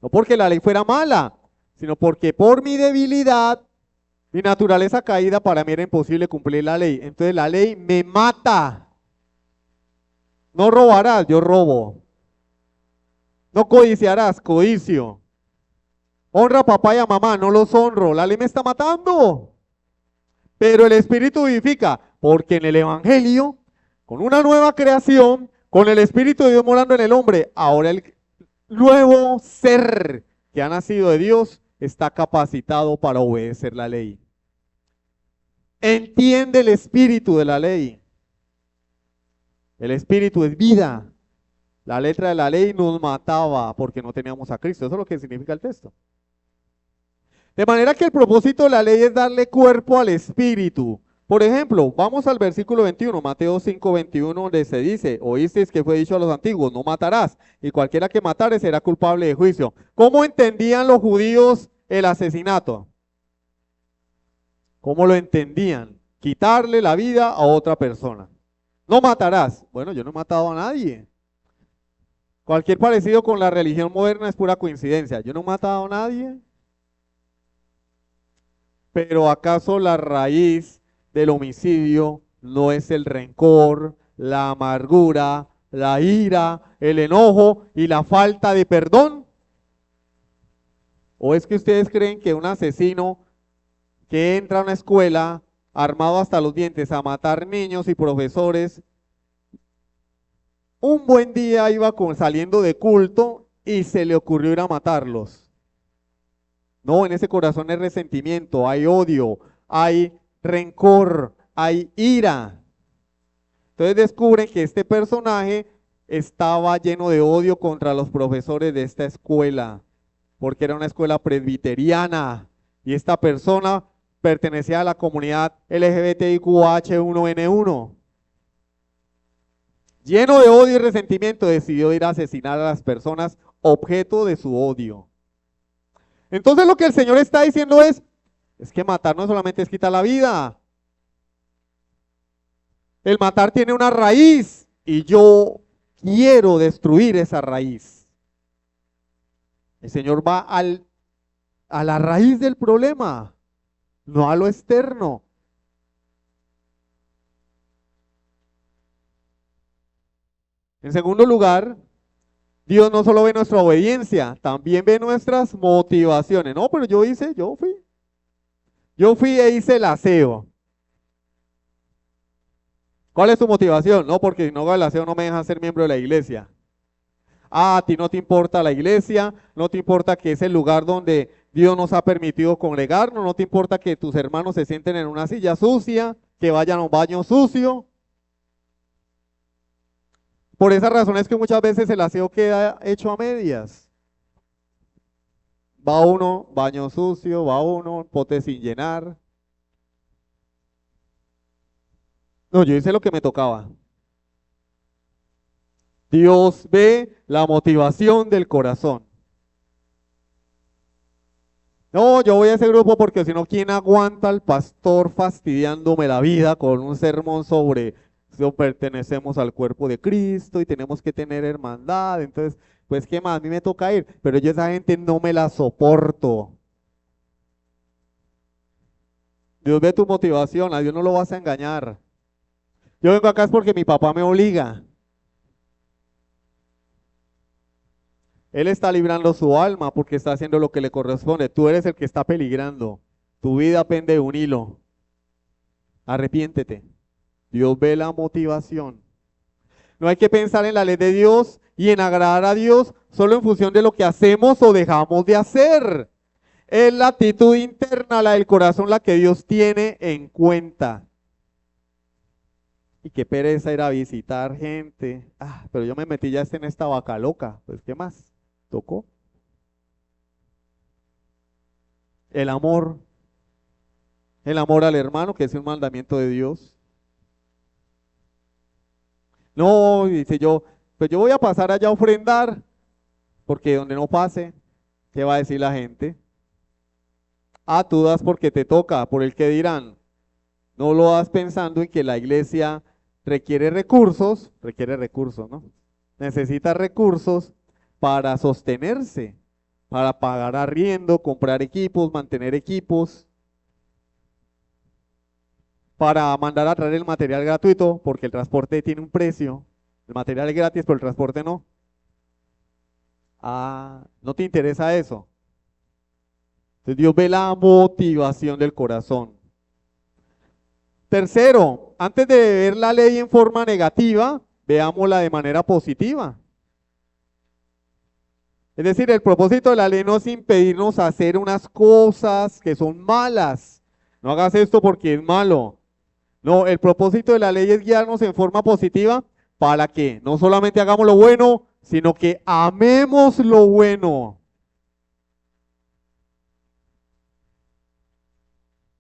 No porque la ley fuera mala, sino porque por mi debilidad, mi naturaleza caída, para mí era imposible cumplir la ley. Entonces la ley me mata. No robarás, yo robo. No codiciarás, codicio. Honra a papá y a mamá, no los honro. La ley me está matando. Pero el Espíritu vivifica, porque en el Evangelio, con una nueva creación, con el Espíritu de Dios morando en el hombre, ahora el nuevo ser que ha nacido de Dios está capacitado para obedecer la ley. Entiende el espíritu de la ley. El espíritu es vida. La letra de la ley nos mataba porque no teníamos a Cristo. Eso es lo que significa el texto. De manera que el propósito de la ley es darle cuerpo al espíritu. Por ejemplo, vamos al versículo 21, Mateo 5:21, donde se dice, oísteis que fue dicho a los antiguos, no matarás, y cualquiera que matare será culpable de juicio. ¿Cómo entendían los judíos el asesinato? ¿Cómo lo entendían? Quitarle la vida a otra persona. No matarás. Bueno, yo no he matado a nadie. Cualquier parecido con la religión moderna es pura coincidencia. Yo no he matado a nadie. Pero ¿acaso la raíz del homicidio no es el rencor, la amargura, la ira, el enojo y la falta de perdón? ¿O es que ustedes creen que un asesino que entra a una escuela armado hasta los dientes a matar niños y profesores, un buen día iba saliendo de culto y se le ocurrió ir a matarlos? No, en ese corazón hay resentimiento, hay odio, hay rencor, hay ira. Entonces descubren que este personaje estaba lleno de odio contra los profesores de esta escuela, porque era una escuela presbiteriana y esta persona pertenecía a la comunidad LGBTIQH1N1. Lleno de odio y resentimiento, decidió ir a asesinar a las personas objeto de su odio. Entonces lo que el Señor está diciendo es que matar no solamente es quitar la vida. El matar tiene una raíz y yo quiero destruir esa raíz. El Señor va a la raíz del problema, no a lo externo. En segundo lugar, Dios no solo ve nuestra obediencia, también ve nuestras motivaciones. No, pero yo fui e hice el aseo. ¿Cuál es tu motivación? No, porque si no hago el aseo no me dejan ser miembro de la iglesia. A ti no te importa la iglesia, no te importa que es el lugar donde Dios nos ha permitido congregarnos, no te importa que tus hermanos se sienten en una silla sucia. que vayan a un baño sucio. Por esa razón es que muchas veces el aseo queda hecho a medias. Va uno, baño sucio, va uno, pote sin llenar. No, yo hice lo que me tocaba. Dios ve la motivación del corazón. No, yo voy a ese grupo porque si no, ¿quién aguanta al pastor fastidiándome la vida con un sermón sobre si pertenecemos al cuerpo de Cristo y tenemos que tener hermandad? Entonces, pues qué más, a mí me toca ir, pero yo esa gente no me la soporto. Dios ve tu motivación, a Dios no lo vas a engañar. Yo vengo acá es porque mi papá me obliga. Él está librando su alma porque está haciendo lo que le corresponde. Tú eres el que está peligrando. Tu vida pende de un hilo. Arrepiéntete. Dios ve la motivación. No hay que pensar en la ley de Dios y en agradar a Dios solo en función de lo que hacemos o dejamos de hacer. Es la actitud interna, la del corazón, la que Dios tiene en cuenta. Y qué pereza ir a visitar gente. Pero yo me metí ya en esta vaca loca. Pues, ¿qué más? Tocó. El amor. El amor al hermano, que es un mandamiento de Dios. No, dice yo, pues yo voy a pasar allá a ofrendar, porque donde no pase, ¿qué va a decir la gente? Tú das porque te toca, por el que dirán. No lo das pensando en que la iglesia requiere recursos, ¿no? Necesita recursos para sostenerse, para pagar arriendo, comprar equipos, mantener equipos, para mandar a traer el material gratuito, porque el transporte tiene un precio. El material es gratis, pero el transporte no. ¿No te interesa eso? Entonces Dios ve la motivación del corazón. Tercero, antes de ver la ley en forma negativa, veámosla de manera positiva. Es decir, el propósito de la ley no es impedirnos hacer unas cosas que son malas. No hagas esto porque es malo. No, el propósito de la ley es guiarnos en forma positiva para que no solamente hagamos lo bueno, sino que amemos lo bueno.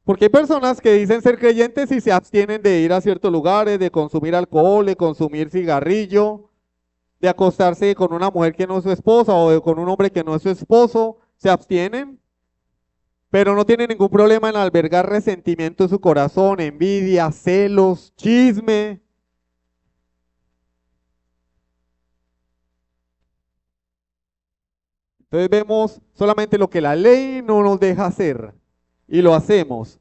Porque hay personas que dicen ser creyentes y se abstienen de ir a ciertos lugares, de consumir alcohol, de consumir cigarrillo, de acostarse con una mujer que no es su esposa o con un hombre que no es su esposo, se abstienen, pero no tienen ningún problema en albergar resentimiento en su corazón, envidia, celos, chisme. Entonces vemos solamente lo que la ley no nos deja hacer y lo hacemos,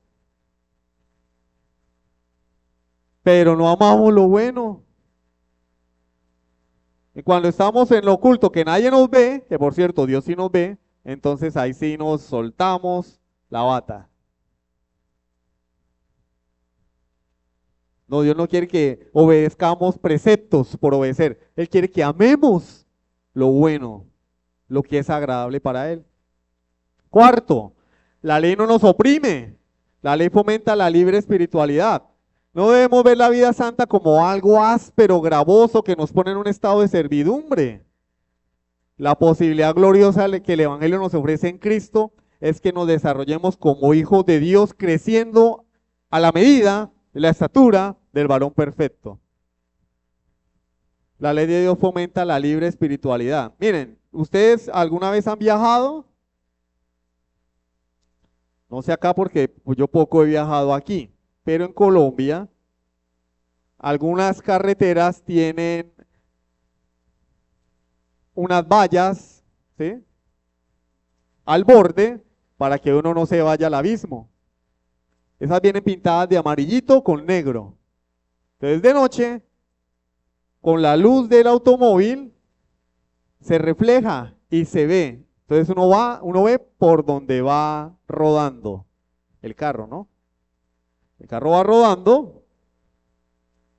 pero no amamos lo bueno. Y cuando estamos en lo oculto que nadie nos ve, que por cierto Dios sí nos ve, entonces ahí sí nos soltamos la bata. No, Dios no quiere que obedezcamos preceptos por obedecer. Él quiere que amemos lo bueno, lo que es agradable para Él. Cuarto, la ley no nos oprime. La ley fomenta la libre espiritualidad. No debemos ver la vida santa como algo áspero, gravoso, que nos pone en un estado de servidumbre. La posibilidad gloriosa que el Evangelio nos ofrece en Cristo es que nos desarrollemos como hijos de Dios, creciendo a la medida de la estatura del varón perfecto. La ley de Dios fomenta la libre espiritualidad. Miren, ¿ustedes alguna vez han viajado? No sé acá porque pues, yo poco he viajado aquí, pero en Colombia algunas carreteras tienen unas vallas, ¿sí?, al borde para que uno no se vaya al abismo. Esas vienen pintadas de amarillito con negro. Entonces de noche, con la luz del automóvil, se refleja y se ve. Entonces uno ve por donde va rodando el carro, ¿no? El carro va rodando,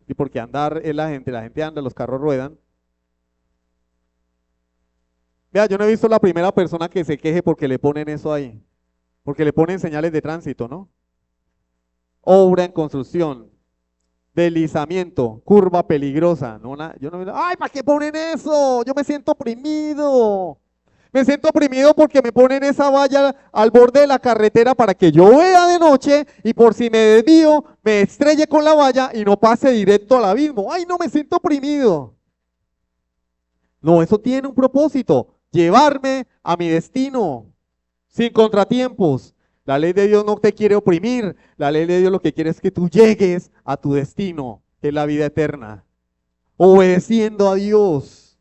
y porque andar es la gente anda, los carros ruedan. Vea, yo no he visto la primera persona que se queje porque le ponen eso ahí, porque le ponen señales de tránsito, ¿no? obra en construcción, deslizamiento, curva peligrosa. No, yo no, ay, ¿para qué ponen eso? Yo me siento oprimido. Me siento oprimido porque me ponen esa valla al borde de la carretera para que yo vea de noche y por si me desvío, me estrelle con la valla y no pase directo al abismo. Ay, no, me siento oprimido. No, eso tiene un propósito, llevarme a mi destino, sin contratiempos. La ley de Dios no te quiere oprimir, la ley de Dios lo que quiere es que tú llegues a tu destino, que es la vida eterna, obedeciendo a Dios.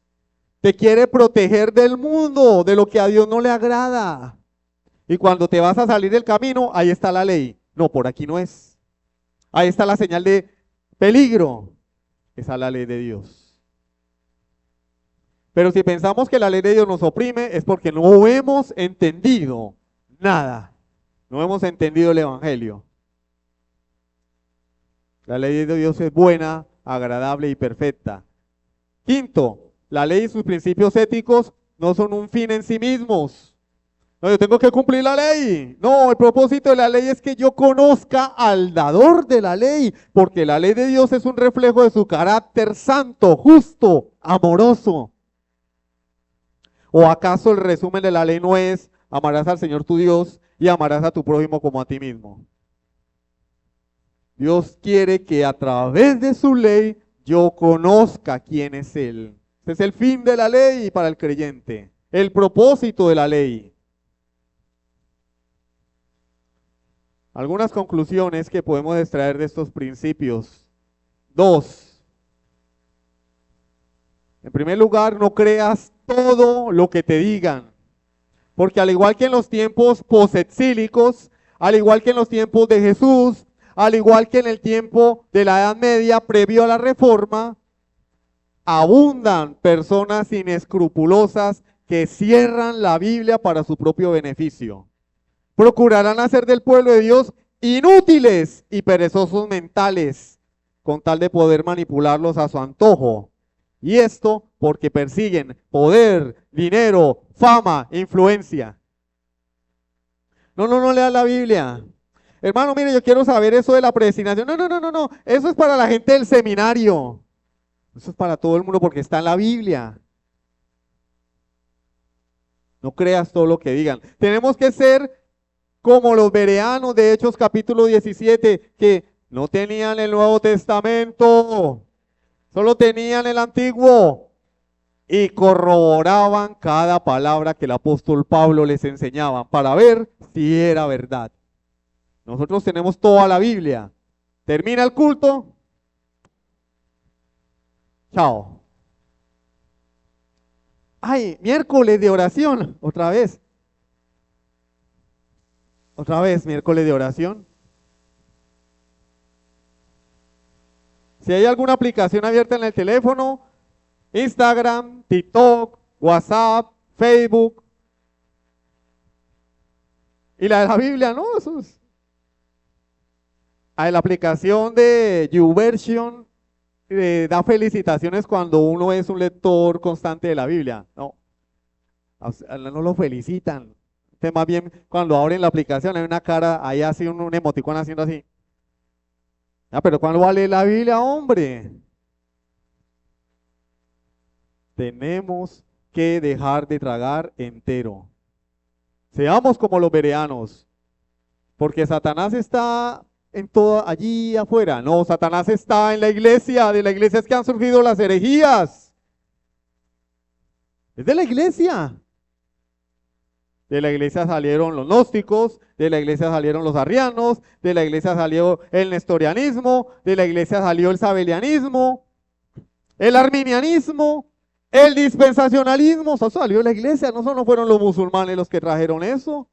Te quiere proteger del mundo, de lo que a Dios no le agrada. Y cuando te vas a salir del camino, ahí está la ley. No, por aquí no es. Ahí está la señal de peligro. Esa es la ley de Dios. Pero si pensamos que la ley de Dios nos oprime, es porque no hemos entendido nada. No hemos entendido el Evangelio. La ley de Dios es buena, agradable y perfecta. Quinto, la ley y sus principios éticos no son un fin en sí mismos. No, yo tengo que cumplir la ley. No, el propósito de la ley es que yo conozca al dador de la ley, porque la ley de Dios es un reflejo de su carácter santo, justo, amoroso. ¿O acaso el resumen de la ley no es amarás al Señor tu Dios y amarás a tu prójimo como a ti mismo? Dios quiere que a través de su ley yo conozca quién es Él. Ese es el fin de la ley para el creyente, el propósito de la ley. Algunas conclusiones que podemos extraer de estos principios. 2. En primer lugar, no creas todo lo que te digan, porque al igual que en los tiempos posexílicos, al igual que en los tiempos de Jesús, al igual que en el tiempo de la Edad Media previo a la Reforma, abundan personas inescrupulosas que cierran la Biblia para su propio beneficio. Procurarán hacer del pueblo de Dios inútiles y perezosos mentales, con tal de poder manipularlos a su antojo. Y esto porque persiguen poder, dinero, fama, influencia. No lea la Biblia. Hermano, mire, yo quiero saber eso de la predestinación. No. Eso es para la gente del seminario. Eso es para todo el mundo porque está en la Biblia. No creas todo lo que digan. Tenemos que ser como los bereanos de Hechos capítulo 17, que no tenían el Nuevo Testamento, solo tenían el Antiguo y corroboraban cada palabra que el apóstol Pablo les enseñaba para ver si era verdad. Nosotros tenemos toda la Biblia. Termina el culto. Chao. Ay, miércoles de oración, otra vez. Otra vez, miércoles de oración. Si hay alguna aplicación abierta en el teléfono, Instagram, TikTok, WhatsApp, Facebook. Y la de la Biblia, no, eso es. La aplicación de YouVersion da felicitaciones cuando uno es un lector constante de la Biblia. No lo felicitan. Más bien, cuando abren la aplicación hay una cara, ahí así un emoticón haciendo así. Pero ¿cuándo va a leer la Biblia, hombre? Tenemos que dejar de tragar entero. Seamos como los bereanos, porque Satanás está en todo allí afuera. No, Satanás está en la iglesia. De la iglesia es que han surgido las herejías. Es de la iglesia. De la iglesia salieron los gnósticos, de la iglesia salieron los arrianos, de la iglesia salió el nestorianismo, de la iglesia salió el sabelianismo, el arminianismo, el dispensacionalismo. Eso salió de la iglesia, no solo fueron los musulmanes los que trajeron eso.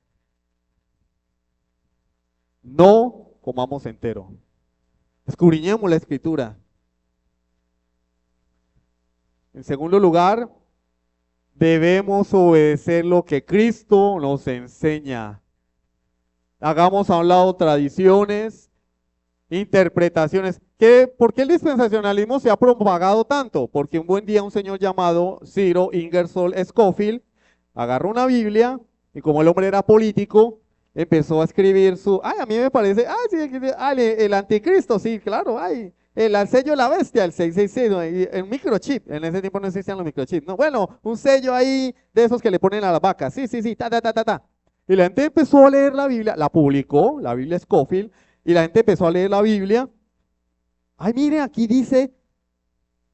No comamos entero. Escudriñemos la escritura. En segundo lugar, debemos obedecer lo que Cristo nos enseña. Hagamos a un lado tradiciones, interpretaciones. ¿Por qué el dispensacionalismo se ha propagado tanto? Porque un buen día un señor llamado Ciro Ingersoll Scofield agarró una Biblia y como el hombre era político, empezó a escribir a mí me parece, sí, el anticristo, sí, claro, el sello de la bestia, el 666, ¿no? Y el microchip, en ese tiempo no existían los microchips, no, bueno, un sello ahí de esos que le ponen a las vacas, sí, sí, sí, ta, ta, ta, ta, ta. Y la gente empezó a leer la Biblia, la publicó, la Biblia Scofield, y la gente empezó a leer la Biblia. Ay, mire, aquí dice,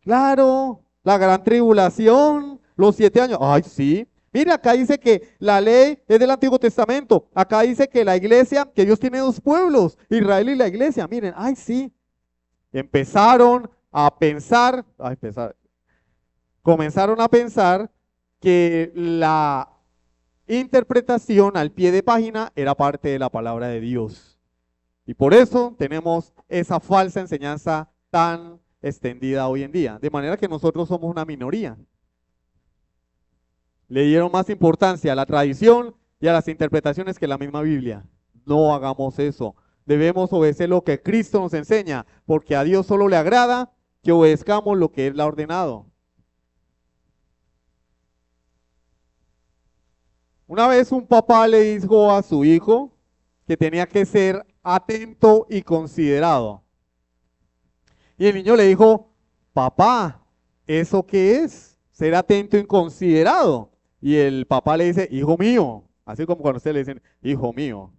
claro, la gran tribulación, los 7 años, ay, sí. Mire, acá dice que la ley es del Antiguo Testamento. Acá dice que la iglesia, que Dios tiene dos pueblos, Israel y la iglesia. Miren, ay, sí. Empezaron a pensar, comenzaron a pensar que la interpretación al pie de página era parte de la palabra de Dios. Y por eso tenemos esa falsa enseñanza tan extendida hoy en día. De manera que nosotros somos una minoría. Le dieron más importancia a la tradición y a las interpretaciones que la misma Biblia. No hagamos eso. Debemos obedecer lo que Cristo nos enseña, porque a Dios solo le agrada que obedezcamos lo que Él ha ordenado. Una vez un papá le dijo a su hijo que tenía que ser atento y considerado. Y el niño le dijo, papá, ¿eso qué es? Ser atento y considerado. Y el papá le dice, hijo mío, así como cuando ustedes le dicen, hijo mío.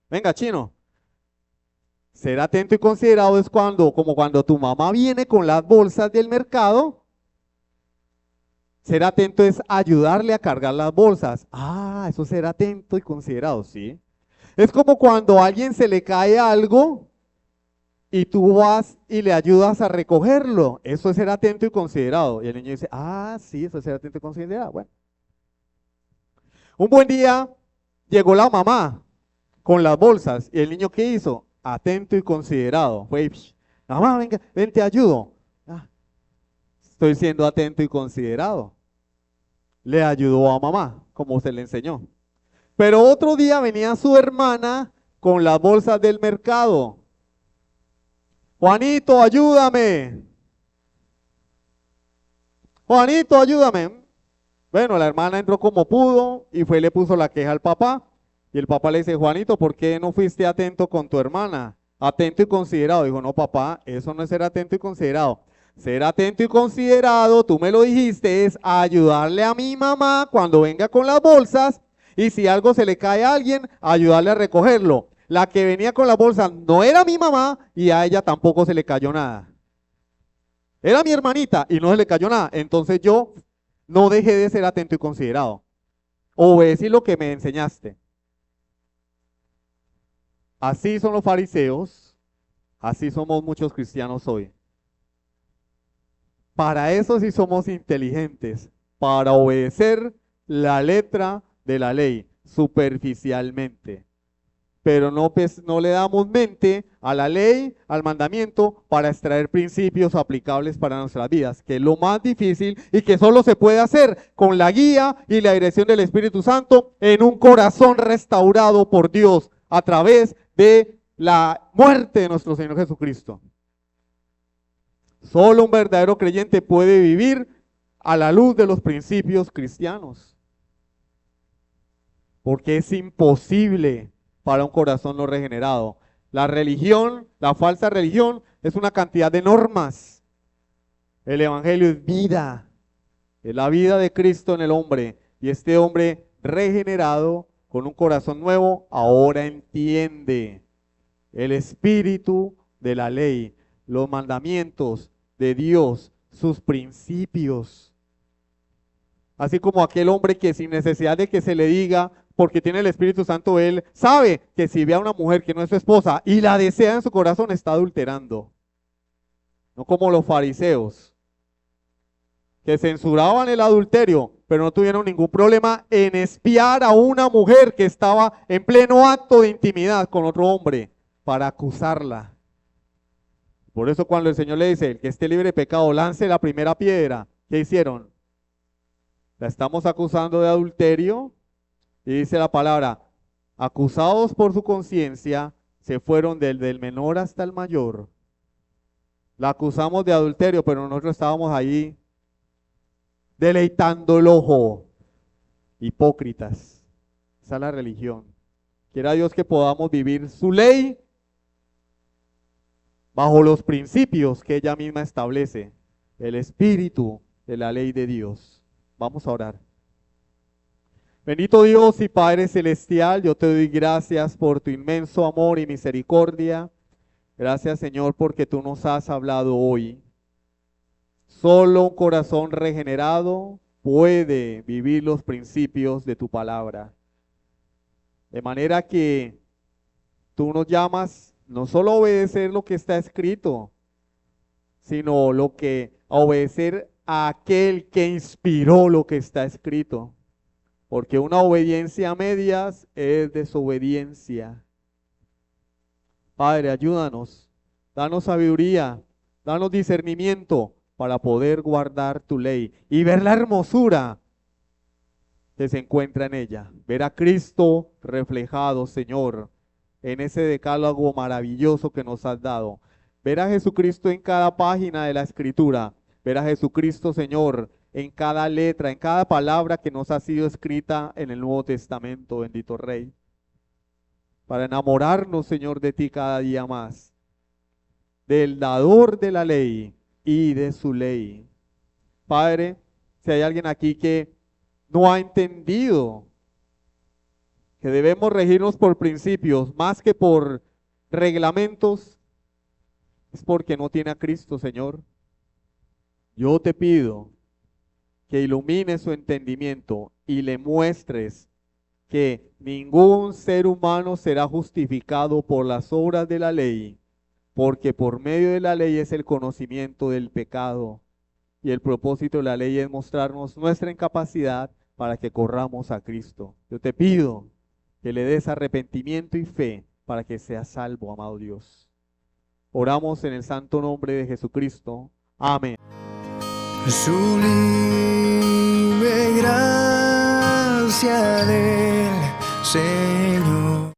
Venga, chino. Ser atento y considerado es como cuando tu mamá viene con las bolsas del mercado. Ser atento es ayudarle a cargar las bolsas. Eso es ser atento y considerado, ¿sí? Es como cuando a alguien se le cae algo y tú vas y le ayudas a recogerlo. Eso es ser atento y considerado. Y el niño dice, sí, eso es ser atento y considerado. Bueno. Un buen día llegó la mamá con las bolsas y el niño ¿qué hizo? Atento y considerado. Fue, mamá, venga, ven, te ayudo. Estoy siendo atento y considerado. Le ayudó a mamá, como se le enseñó. Pero otro día venía su hermana con las bolsas del mercado. Juanito, ayúdame. Juanito, ayúdame. Bueno, la hermana entró como pudo y fue y le puso la queja al papá. Y el papá le dice, Juanito, ¿por qué no fuiste atento con tu hermana? Atento y considerado. Dijo, no, papá, eso no es ser atento y considerado. Ser atento y considerado, tú me lo dijiste, es ayudarle a mi mamá cuando venga con las bolsas y si algo se le cae a alguien, ayudarle a recogerlo. La que venía con las bolsas no era mi mamá y a ella tampoco se le cayó nada. Era mi hermanita y no se le cayó nada. Entonces yo no dejé de ser atento y considerado. Obedecí lo que me enseñaste. Así son los fariseos, así somos muchos cristianos hoy. Para eso sí somos inteligentes, para obedecer la letra de la ley superficialmente. Pero no le damos mente a la ley, al mandamiento, para extraer principios aplicables para nuestras vidas, que es lo más difícil y que solo se puede hacer con la guía y la dirección del Espíritu Santo en un corazón restaurado por Dios a través de la muerte de nuestro Señor Jesucristo. Solo un verdadero creyente puede vivir a la luz de los principios cristianos. Porque es imposible para un corazón no regenerado. La religión, la falsa religión, es una cantidad de normas. El evangelio es vida. Es la vida de Cristo en el hombre. Y este hombre regenerado, con un corazón nuevo, ahora entiende el espíritu de la ley, los mandamientos de Dios, sus principios. Así como aquel hombre que sin necesidad de que se le diga, porque tiene el Espíritu Santo, él sabe que si ve a una mujer que no es su esposa y la desea en su corazón, está adulterando. No como los fariseos, que censuraban el adulterio, pero no tuvieron ningún problema en espiar a una mujer que estaba en pleno acto de intimidad con otro hombre para acusarla. Por eso cuando el Señor le dice, el que esté libre de pecado, lance la primera piedra. ¿Qué hicieron? La estamos acusando de adulterio y dice la palabra, acusados por su conciencia, se fueron desde el menor hasta el mayor. La acusamos de adulterio, pero nosotros estábamos ahí deleitando el ojo. Hipócritas. Esa es la religión. Quiera Dios que podamos vivir su ley bajo los principios que ella misma establece, el espíritu de la ley de Dios. Vamos a orar. Bendito Dios y Padre Celestial, yo te doy gracias por tu inmenso amor y misericordia. Gracias, Señor, porque tú nos has hablado hoy. Solo un corazón regenerado puede vivir los principios de tu palabra. De manera que tú nos llamas no solo a obedecer lo que está escrito, sino a obedecer a aquel que inspiró lo que está escrito. Porque una obediencia a medias es desobediencia. Padre, ayúdanos, danos sabiduría, danos discernimiento para poder guardar tu ley y ver la hermosura que se encuentra en ella. Ver a Cristo reflejado, Señor, en ese decálogo maravilloso que nos has dado. Ver a Jesucristo en cada página de la Escritura. Ver a Jesucristo, Señor, en cada letra, en cada palabra que nos ha sido escrita en el Nuevo Testamento, bendito Rey. Para enamorarnos, Señor, de ti cada día más. Del dador de la ley y de su ley. Padre, si hay alguien aquí que no ha entendido que debemos regirnos por principios más que por reglamentos, es porque no tiene a Cristo, Señor. Yo te pido que ilumines su entendimiento y le muestres que ningún ser humano será justificado por las obras de la ley, porque por medio de la ley es el conocimiento del pecado. Y el propósito de la ley es mostrarnos nuestra incapacidad para que corramos a Cristo. Yo te pido que le des arrepentimiento y fe para que seas salvo, amado Dios. Oramos en el santo nombre de Jesucristo. Amén. Sublime gracia del Señor.